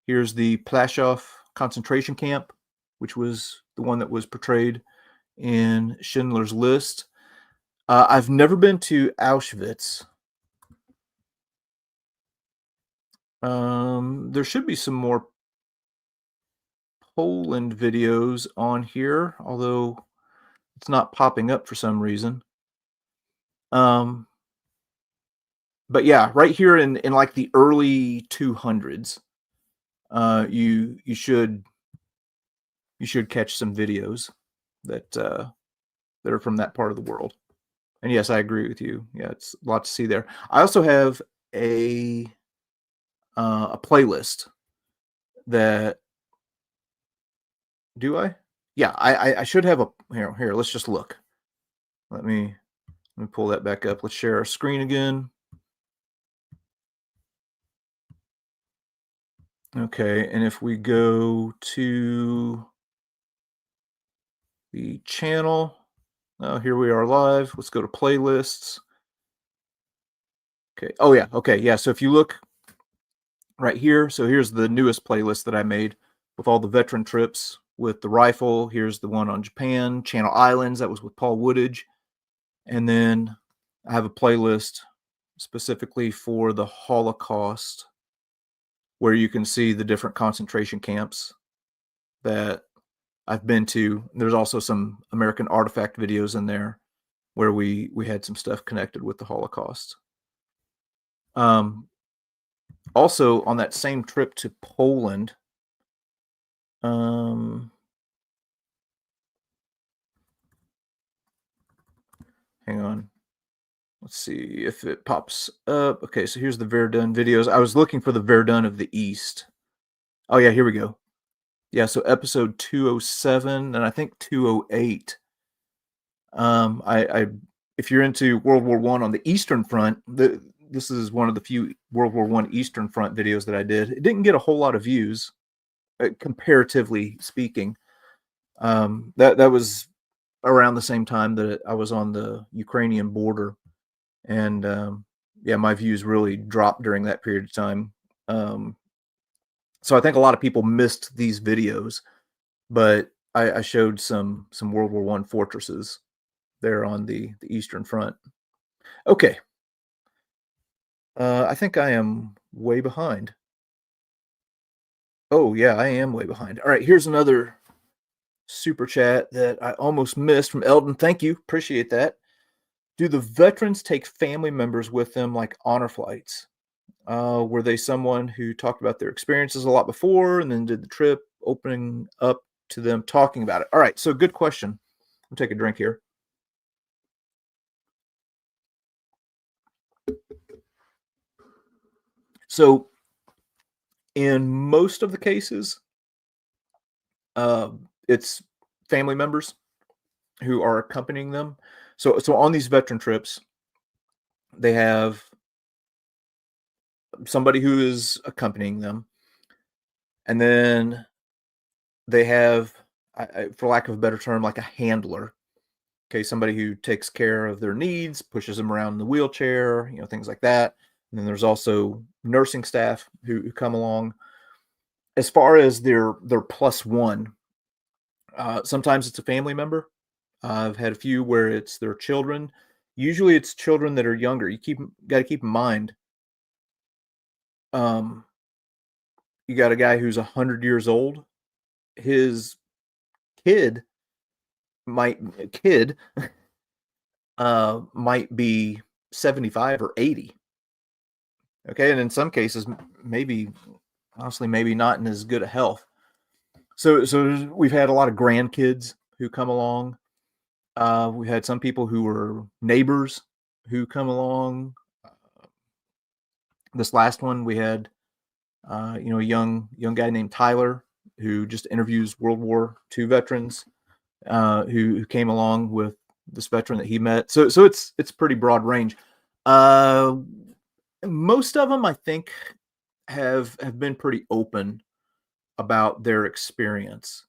Here's the Plaszow concentration camp, which was the one that was portrayed in Schindler's List. I've never been to Auschwitz. There should be some more Poland videos on here, although it's not popping up for some reason. But yeah, right here in like the early 200s, you should catch some videos that are from that part of the world. And yes, I agree with you. Yeah, it's a lot to see there. I also have a playlist that do I? Yeah, I should have a here. Let's just look. Let me pull that back up. Let's share our screen again. Okay, and if we go to the channel, here we are live. Let's go to playlists. Okay. Oh yeah. Okay. Yeah. So if you look right here, so here's the newest playlist that I made with all the veteran trips with the rifle. Here's the one on Japan, Channel Islands. That was with Paul Woodage. And then I have a playlist specifically for the Holocaust where you can see the different concentration camps that I've been to. There's also some American artifact videos in there where we had some stuff connected with the Holocaust. Also on that same trip to Poland, hang on. Let's see if it pops up. Okay, so here's the Verdun videos. I was looking for the Verdun of the East. Oh yeah, here we go. Yeah, so episode 207 and I think 208. I if you're into World War I on the Eastern Front, this is one of the few World War I Eastern Front videos that I did. It didn't get a whole lot of views, comparatively speaking. That was around the same time that I was on the Ukrainian border, and yeah, my views really dropped during that period of time. So I think a lot of people missed these videos, but I showed some World War I fortresses there on the Eastern Front. Okay, I think I am way behind. Oh yeah, I am way behind. All right, here's another super chat that I almost missed from Eldon. Thank you, appreciate that. Do the veterans take family members with them like honor flights? Were they someone who talked about their experiences a lot before and then did the trip, opening up to them talking about it? All right, so good question. I'll take a drink here. So, in most of the cases, it's family members who are accompanying them. So on these veteran trips, they have somebody who is accompanying them, and then they have, for lack of a better term, like a handler. Okay, somebody who takes care of their needs, pushes them around in the wheelchair, things like that. And then there's also nursing staff who come along. As far as their plus one, sometimes it's a family member. I've had a few where it's their children. Usually, it's children that are younger. Got to keep in mind. You got a guy who's 100 years old. His kid might kid might be 75 or 80. Okay, and in some cases, maybe honestly, maybe not in as good a health. So we've had a lot of grandkids who come along. We had some people who were neighbors who come along. This last one, we had a young guy named Tyler who just interviews World War II veterans who came along with this veteran that he met. So it's pretty broad range. Most of them, I think, have been pretty open about their experience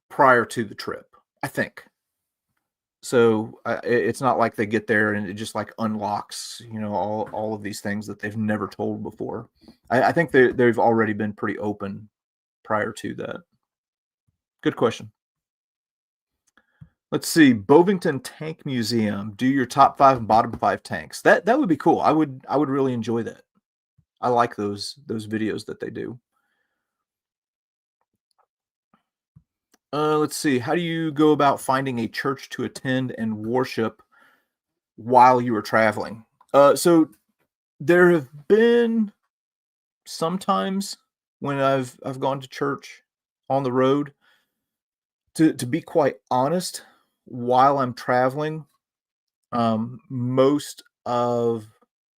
prior to the trip, I think. So it's not like they get there and it just like unlocks, all of these things that they've never told before. I think they've already been pretty open prior to that. Good question. Let's see, Bovington Tank Museum. Do your top 5 and bottom 5 tanks. That would be cool. I would really enjoy that. I like those videos that they do. Let's see. How do you go about finding a church to attend and worship while you are traveling? So there have been sometimes when I've gone to church on the road. To be quite honest, while I'm traveling, most of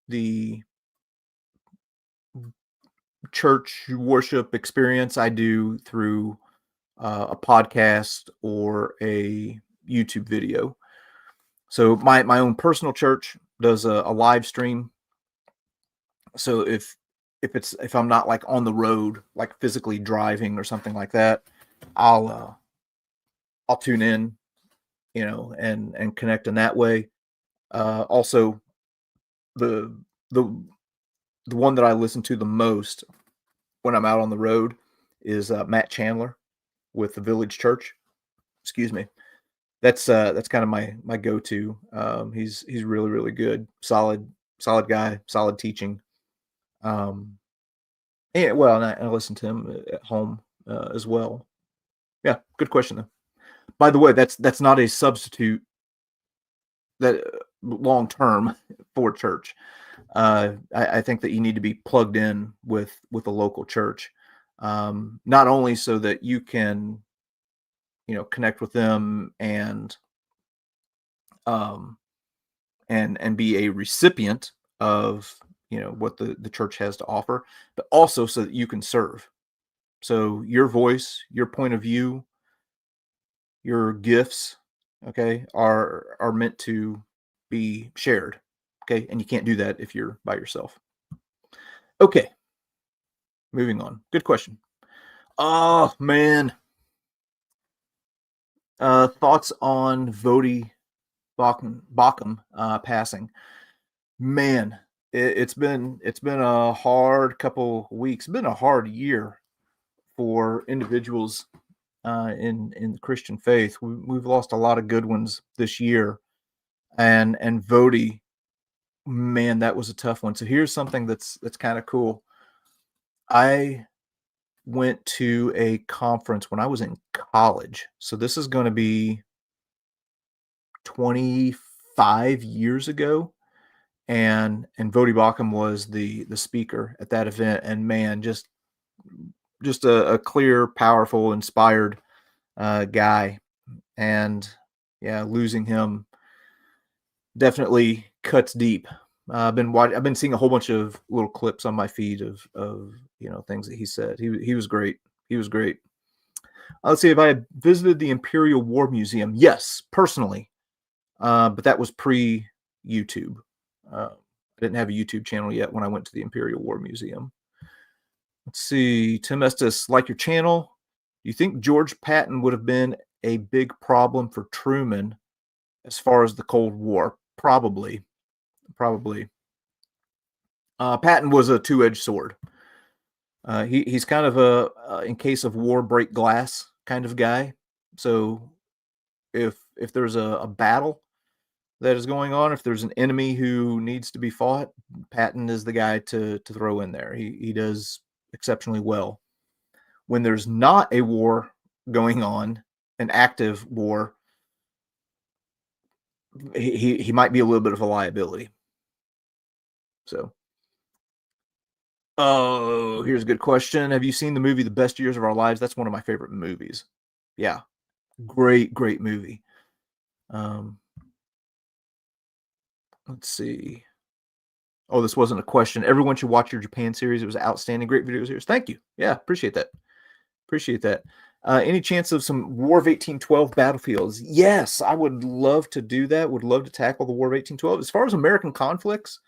the church worship experience I do through a podcast or a YouTube video. So my own personal church does a live stream. So if I'm not like on the road, like physically driving or something like that, I'll tune in, and connect in that way. Also, the one that I listen to the most when I'm out on the road is Matt Chandler with the Village Church. Excuse me. That's kind of my go-to. He's really, really good, solid guy, solid teaching. And I listen to him at home as well. Yeah, good question though. By the way, that's not a substitute that long term for church. I think that you need to be plugged in with a local church, not only so that you can, connect with them and be a recipient of what the church has to offer, but also so that you can serve. So your voice, your point of view, your gifts, okay, are meant to be shared. Okay, and you can't do that if you're by yourself. Okay, moving on. Good question. Oh man, thoughts on Vodi Bakum passing? Man, it's been a hard couple weeks. It's been a hard year for individuals in the Christian faith. We've lost a lot of good ones this year, and Vodi, man, that was a tough one. So here's something that's kind of cool. I went to a conference when I was in college. So this is going to be 25 years ago. And Vodi Bakum was the speaker at that event. And man, just a clear, powerful, inspired guy. And yeah, losing him definitely cuts deep. I've been seeing a whole bunch of little clips on my feed of things that he said. He was great. He was great. Let's see if I visited the Imperial War Museum. Yes, personally, but that was pre-YouTube. I didn't have a YouTube channel yet when I went to the Imperial War Museum. Let's see. Tim Estes, like your channel. Do you think George Patton would have been a big problem for Truman as far as the Cold War? Probably. Patton was a two-edged sword. He's kind of a in case of war, break glass kind of guy. So if there's a battle that is going on, if there's an enemy who needs to be fought, Patton is the guy to throw in there. He does exceptionally well. When there's not a war going on, an active war, he might be a little bit of a liability. So, oh, here's a good question. Have you seen the movie The Best Years of Our Lives? That's one of my favorite movies. Yeah, great movie. Let's see. Oh, this wasn't a question. Everyone should watch your Japan series. It was outstanding. Great video series. Thank you. Yeah, appreciate that. Any chance of some War of 1812 battlefields? Yes, I would love to do that. Would love to tackle the War of 1812. As far as American conflicts,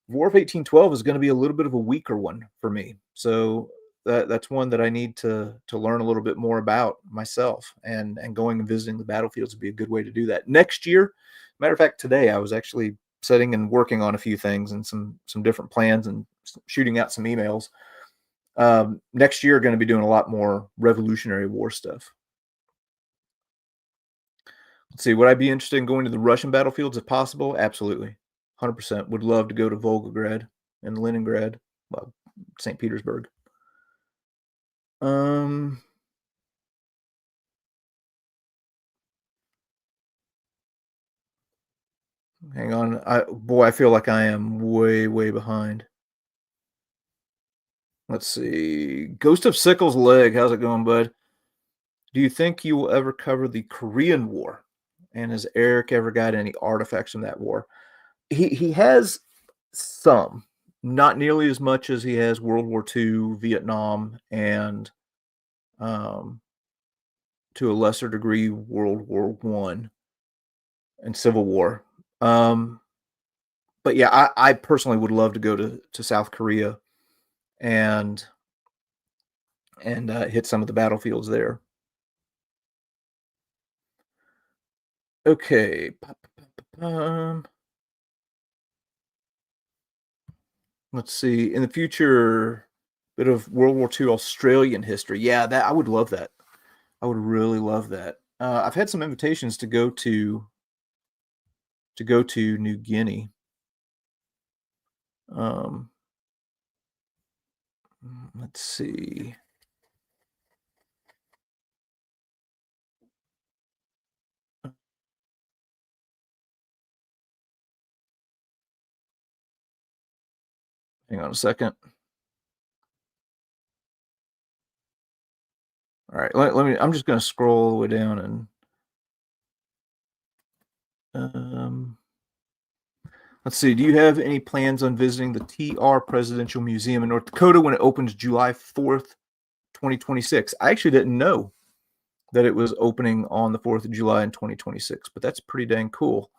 War of 1812 is going to be a little bit of a weaker one for me. So that's one that I need to learn a little bit more about myself, and going and visiting the battlefields would be a good way to do that. Next year, matter of fact, today I was actually sitting and working on a few things and some different plans and shooting out some emails. Next year, going to be doing a lot more Revolutionary War stuff. Let's see. Would I be interested in going to the Russian battlefields if possible? Absolutely. 100%. Would love to go to Volgograd and Leningrad, well, St. Petersburg. Hang on. I feel like I am way behind. Let's see. Ghost of Sickle's Leg. How's it going, bud? Do you think you will ever cover the Korean War? And has Eric ever got any artifacts from that war? He has some, not nearly as much as he has World War II, Vietnam, and to a lesser degree World War I and Civil War. But yeah, I personally would love to go to South Korea and hit some of the battlefields there. Okay. Let's see. In the future, bit of World War II Australian history. Yeah, that I would love that. I would really love that. I've had some invitations to go to New Guinea. Let's see. Hang on a second. All right, let me. I'm just going to scroll all the way down and let's see. Do you have any plans on visiting the TR Presidential Museum in North Dakota when it opens July 4th, 2026? I actually didn't know that it was opening on the 4th of July in 2026, but that's pretty dang cool.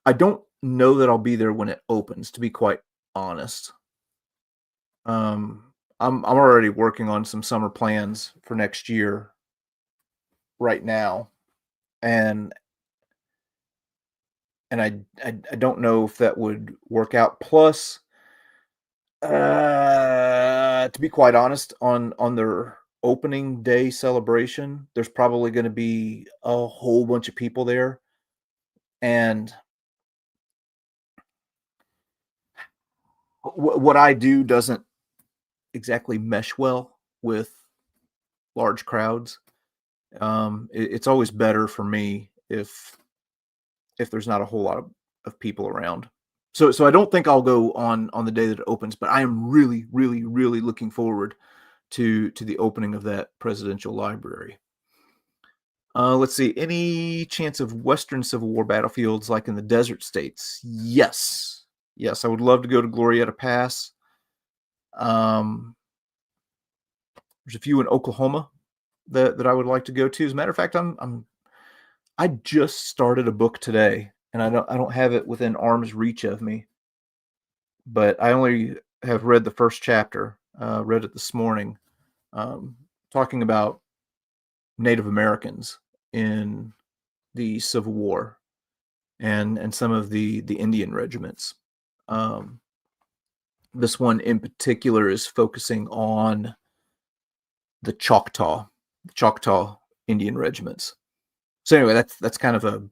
I don't know that I'll be there when it opens, to be quite honest. I'm already working on some summer plans for next year right now, and I don't know if that would work out. Plus, to be quite honest, on their opening day celebration, there's probably going to be a whole bunch of people there, and what I do doesn't exactly mesh well with large crowds. It's always better for me if there's not a whole lot of people around. So I don't think I'll go on the day that it opens, but I am really looking forward to the opening of that presidential library. Let's see. Any chance of Western Civil War battlefields like in the desert states? Yes. I would love to go to Glorieta Pass. There's a few in Oklahoma that I would like to go to. As a matter of fact, I just started a book today, and I don't have it within arm's reach of me, but I only have read the first chapter. Read it this morning, talking about Native Americans in the Civil War and some of the Indian regiments. Um, this one in particular is focusing on the Choctaw Indian regiments. So anyway, that's kind of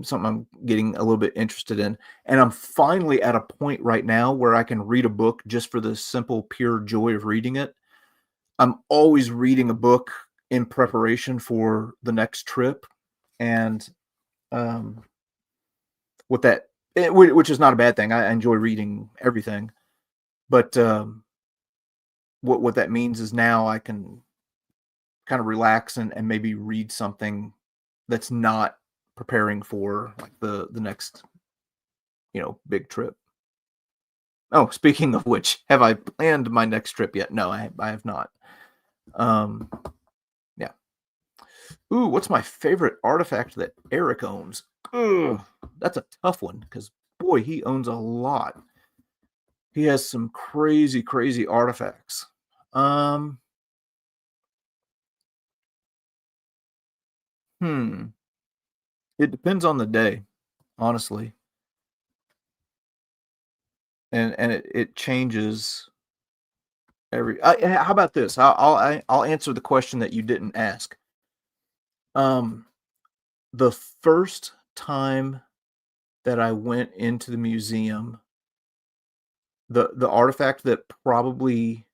something I'm getting a little bit interested in, and I'm finally at a point right now where I can read a book just for the simple, pure joy of reading it. I'm always reading a book in preparation for the next trip, and um, with that, which is not a bad thing. I enjoy reading everything, but what that means is now I can kind of relax and maybe read something that's not preparing for like the next big trip. Oh, speaking of which, have I planned my next trip yet? No, I have not. Um, yeah. Ooh, what's my favorite artifact that Eric owns? Ugh, that's a tough one because boy, he owns a lot. He has some crazy, crazy artifacts. Hmm. It depends on the day, honestly, and it changes every. How about this? I'll answer the question that you didn't ask. Um, the first time that I went into the museum, the artifact that probably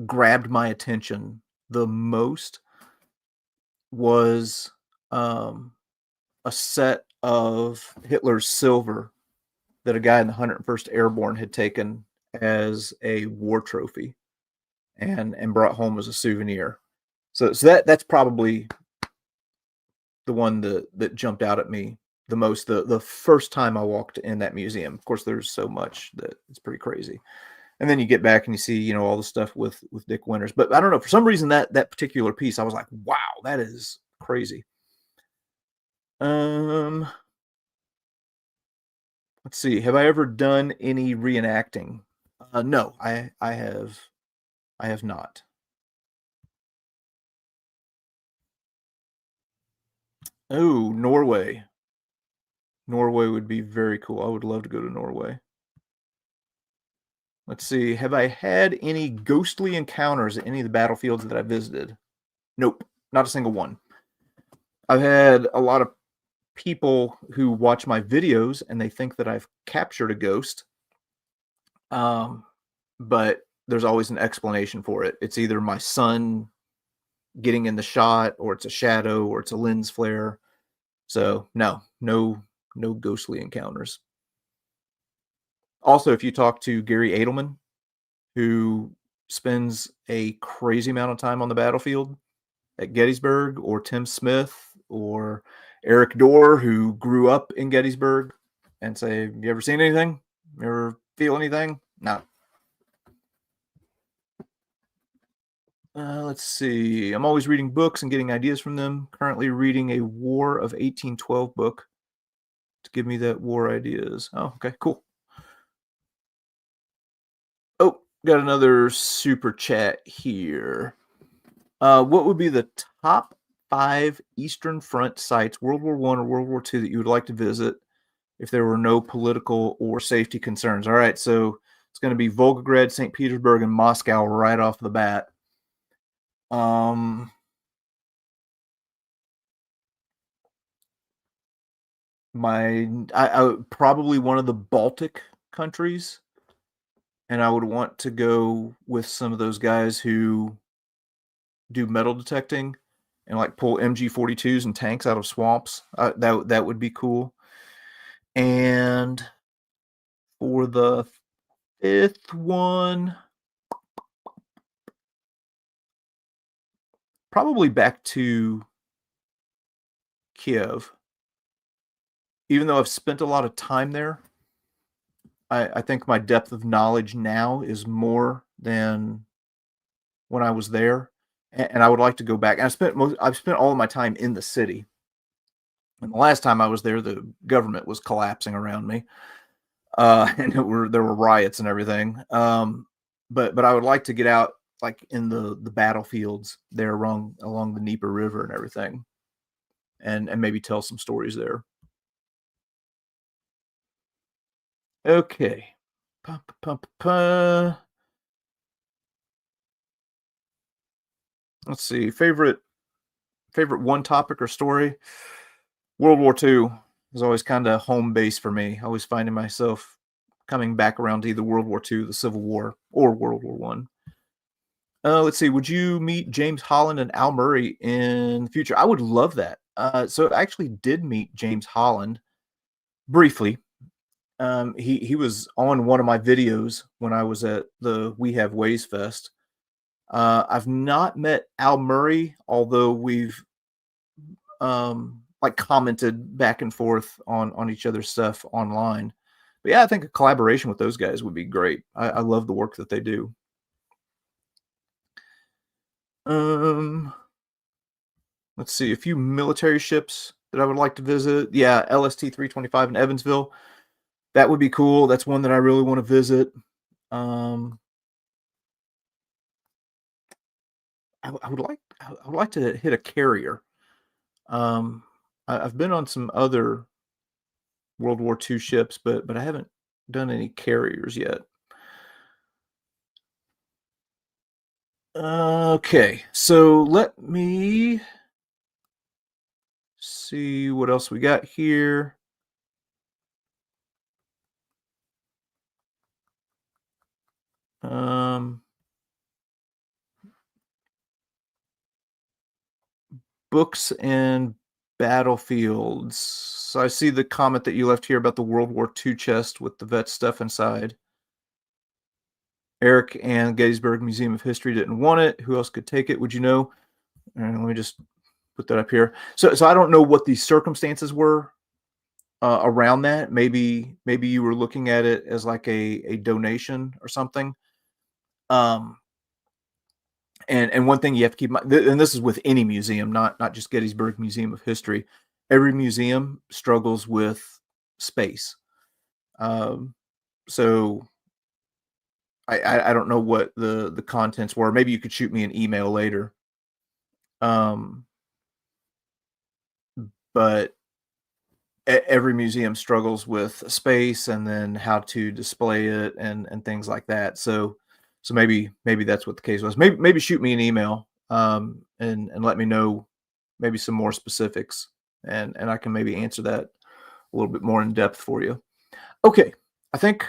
grabbed my attention the most was um, a set of Hitler's silver that a guy in the 101st Airborne had taken as a war trophy and brought home as a souvenir. So that's probably the one that jumped out at me the most the first time I walked in that museum. Of course, there's so much that it's pretty crazy. And then you get back and you see, all the stuff with Dick Winters. But I don't know, for some reason that particular piece, I was like, wow, that is crazy. Um, let's see. Have I ever done any reenacting? No, I have not. Oh, Norway. Norway would be very cool. I would love to go to Norway. Let's see. Have I had any ghostly encounters at any of the battlefields that I visited? Nope, not a single one. I've had a lot of people who watch my videos and they think that I've captured a ghost. But there's always an explanation for it. It's either my son getting in the shot, or it's a shadow, or it's a lens flare. So no ghostly encounters. Also, if you talk to Gary Edelman, who spends a crazy amount of time on the battlefield at Gettysburg, or Tim Smith, or Eric Dorr, who grew up in Gettysburg, and say, "You ever seen anything? You ever feel anything?" No. Let's see. I'm always reading books and getting ideas from them. Currently reading a War of 1812 book to give me that war ideas. Oh, okay, cool. Oh, got another super chat here. What would be the top 5 Eastern Front sites, World War I or World War II, that you would like to visit if there were no political or safety concerns? All right, so it's going to be Volgograd, St. Petersburg, and Moscow right off the bat. I probably one of the Baltic countries, and I would want to go with some of those guys who do metal detecting and like pull MG42s and tanks out of swamps. That would be cool. And for the 5th one, probably back to Kiev. Even though I've spent a lot of time there, I think my depth of knowledge now is more than when I was there. and I would like to go back. And I've spent all of my time in the city. And the last time I was there, the government was collapsing around me, and there were riots and everything. But I would like to get out, like in the battlefields there along the Dnieper River and everything, and maybe tell some stories there. Okay. Pa, pa, pa, pa, pa. Let's see. Favorite one topic or story. World War II is always kind of home base for me. Always finding myself coming back around to either World War II, the Civil War, or World War One. Let's see. Would you meet James Holland and Al Murray in the future? I would love that. So I actually did meet James Holland briefly. He was on one of my videos when I was at the We Have Ways Fest. I've not met Al Murray, although we've like commented back and forth on each other's stuff online. But yeah, I think a collaboration with those guys would be great. I love the work that they do. Let's see, a few military ships that I would like to visit. Yeah, LST 325 in Evansville. That would be cool. That's one that I really want to visit. I would like to hit a carrier. I've been on some other World War II ships, but I haven't done any carriers yet. Okay, so let me see what else we got here. Books and battlefields. So I see the comment that you left here about the World War II chest with the vet stuff inside. Eric and Gettysburg Museum of History didn't want it. Who else could take it? Would you know? And let me just put that up here. So I don't know what the circumstances were around that. Maybe you were looking at it as like a donation or something. And one thing you have to keep in mind, and this is with any museum, not just Gettysburg Museum of History. Every museum struggles with space. So I don't know what the contents were. Maybe you could shoot me an email later. But every museum struggles with space and then how to display it and things like that. So maybe that's what the case was. Maybe shoot me an email and let me know maybe some more specifics, and I can maybe answer that a little bit more in depth for you. Okay, I think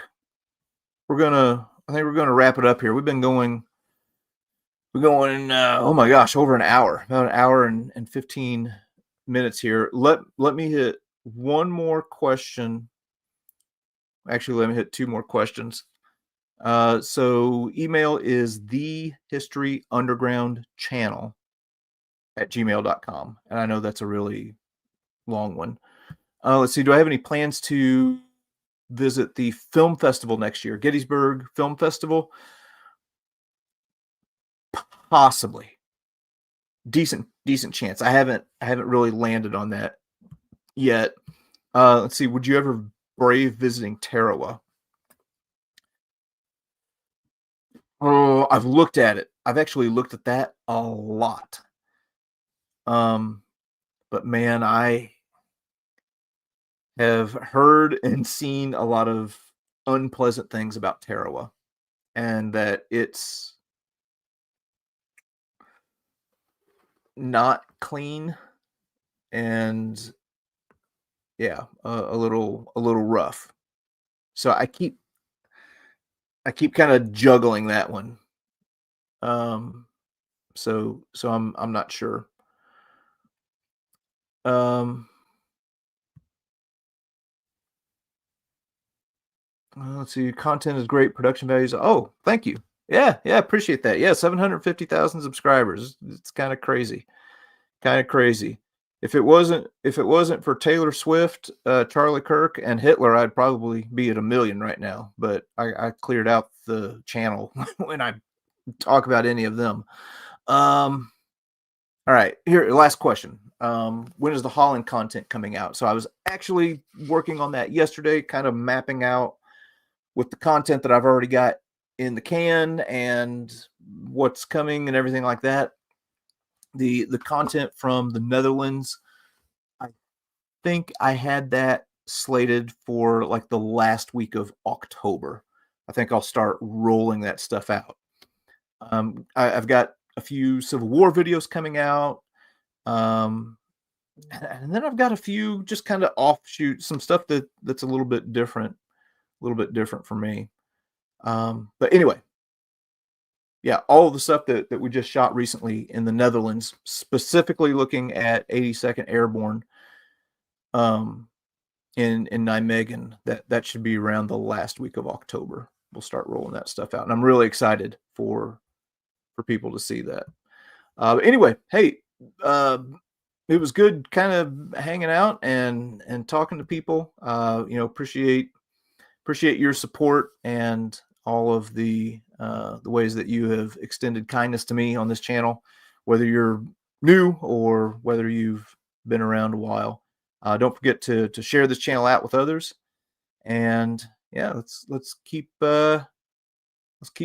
we're gonna wrap it up here. We're going oh my gosh, over an hour, about an hour and 15 minutes here. Let me hit one more question. Actually, let me hit two more questions. So email is thehistoryundergroundchannel@gmail.com. And I know that's a really long one. Let's see. Do I have any plans to visit the film festival next year? Gettysburg Film Festival? Possibly. Decent chance. I haven't really landed on that yet. Let's see. Would you ever brave visiting Tarawa? Oh, I've looked at it. I've actually looked at that a lot. But man, I have heard and seen a lot of unpleasant things about Tarawa, and that it's not clean, and yeah, a little rough. So I keep kind of juggling that one. So I'm not sure. Let's see. Content is great. Production values. Oh, thank you. Yeah, appreciate that. Yeah, 750,000 subscribers. It's kind of crazy. If it wasn't for Taylor Swift, Charlie Kirk, and Hitler, I'd probably be at 1 million right now. But I cleared out the channel when I talk about any of them. All right, here, last question. When is the Holland content coming out? So I was actually working on that yesterday, kind of mapping out with the content that I've already got in the can and what's coming and everything like that. The content from the Netherlands, I think I had that slated for like the last week of October. I think I'll start rolling that stuff out. I've got a few Civil War videos coming out. Um, and then I've got a few just kind of offshoot, some stuff that's a little bit different for me. But anyway, yeah, all of the stuff that we just shot recently in the Netherlands, specifically looking at 82nd Airborne, um, in Nijmegen, that should be around the last week of October. We'll start rolling that stuff out, and I'm really excited for people to see that. Anyway, hey, it was good kind of hanging out and talking to people. Appreciate your support and all of the ways that you have extended kindness to me on this channel, whether you're new or whether you've been around a while. Don't forget to share this channel out with others, and yeah, let's keep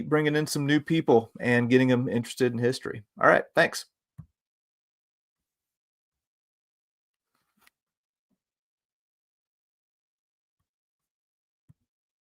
bringing in some new people and getting them interested in history. All right, thanks.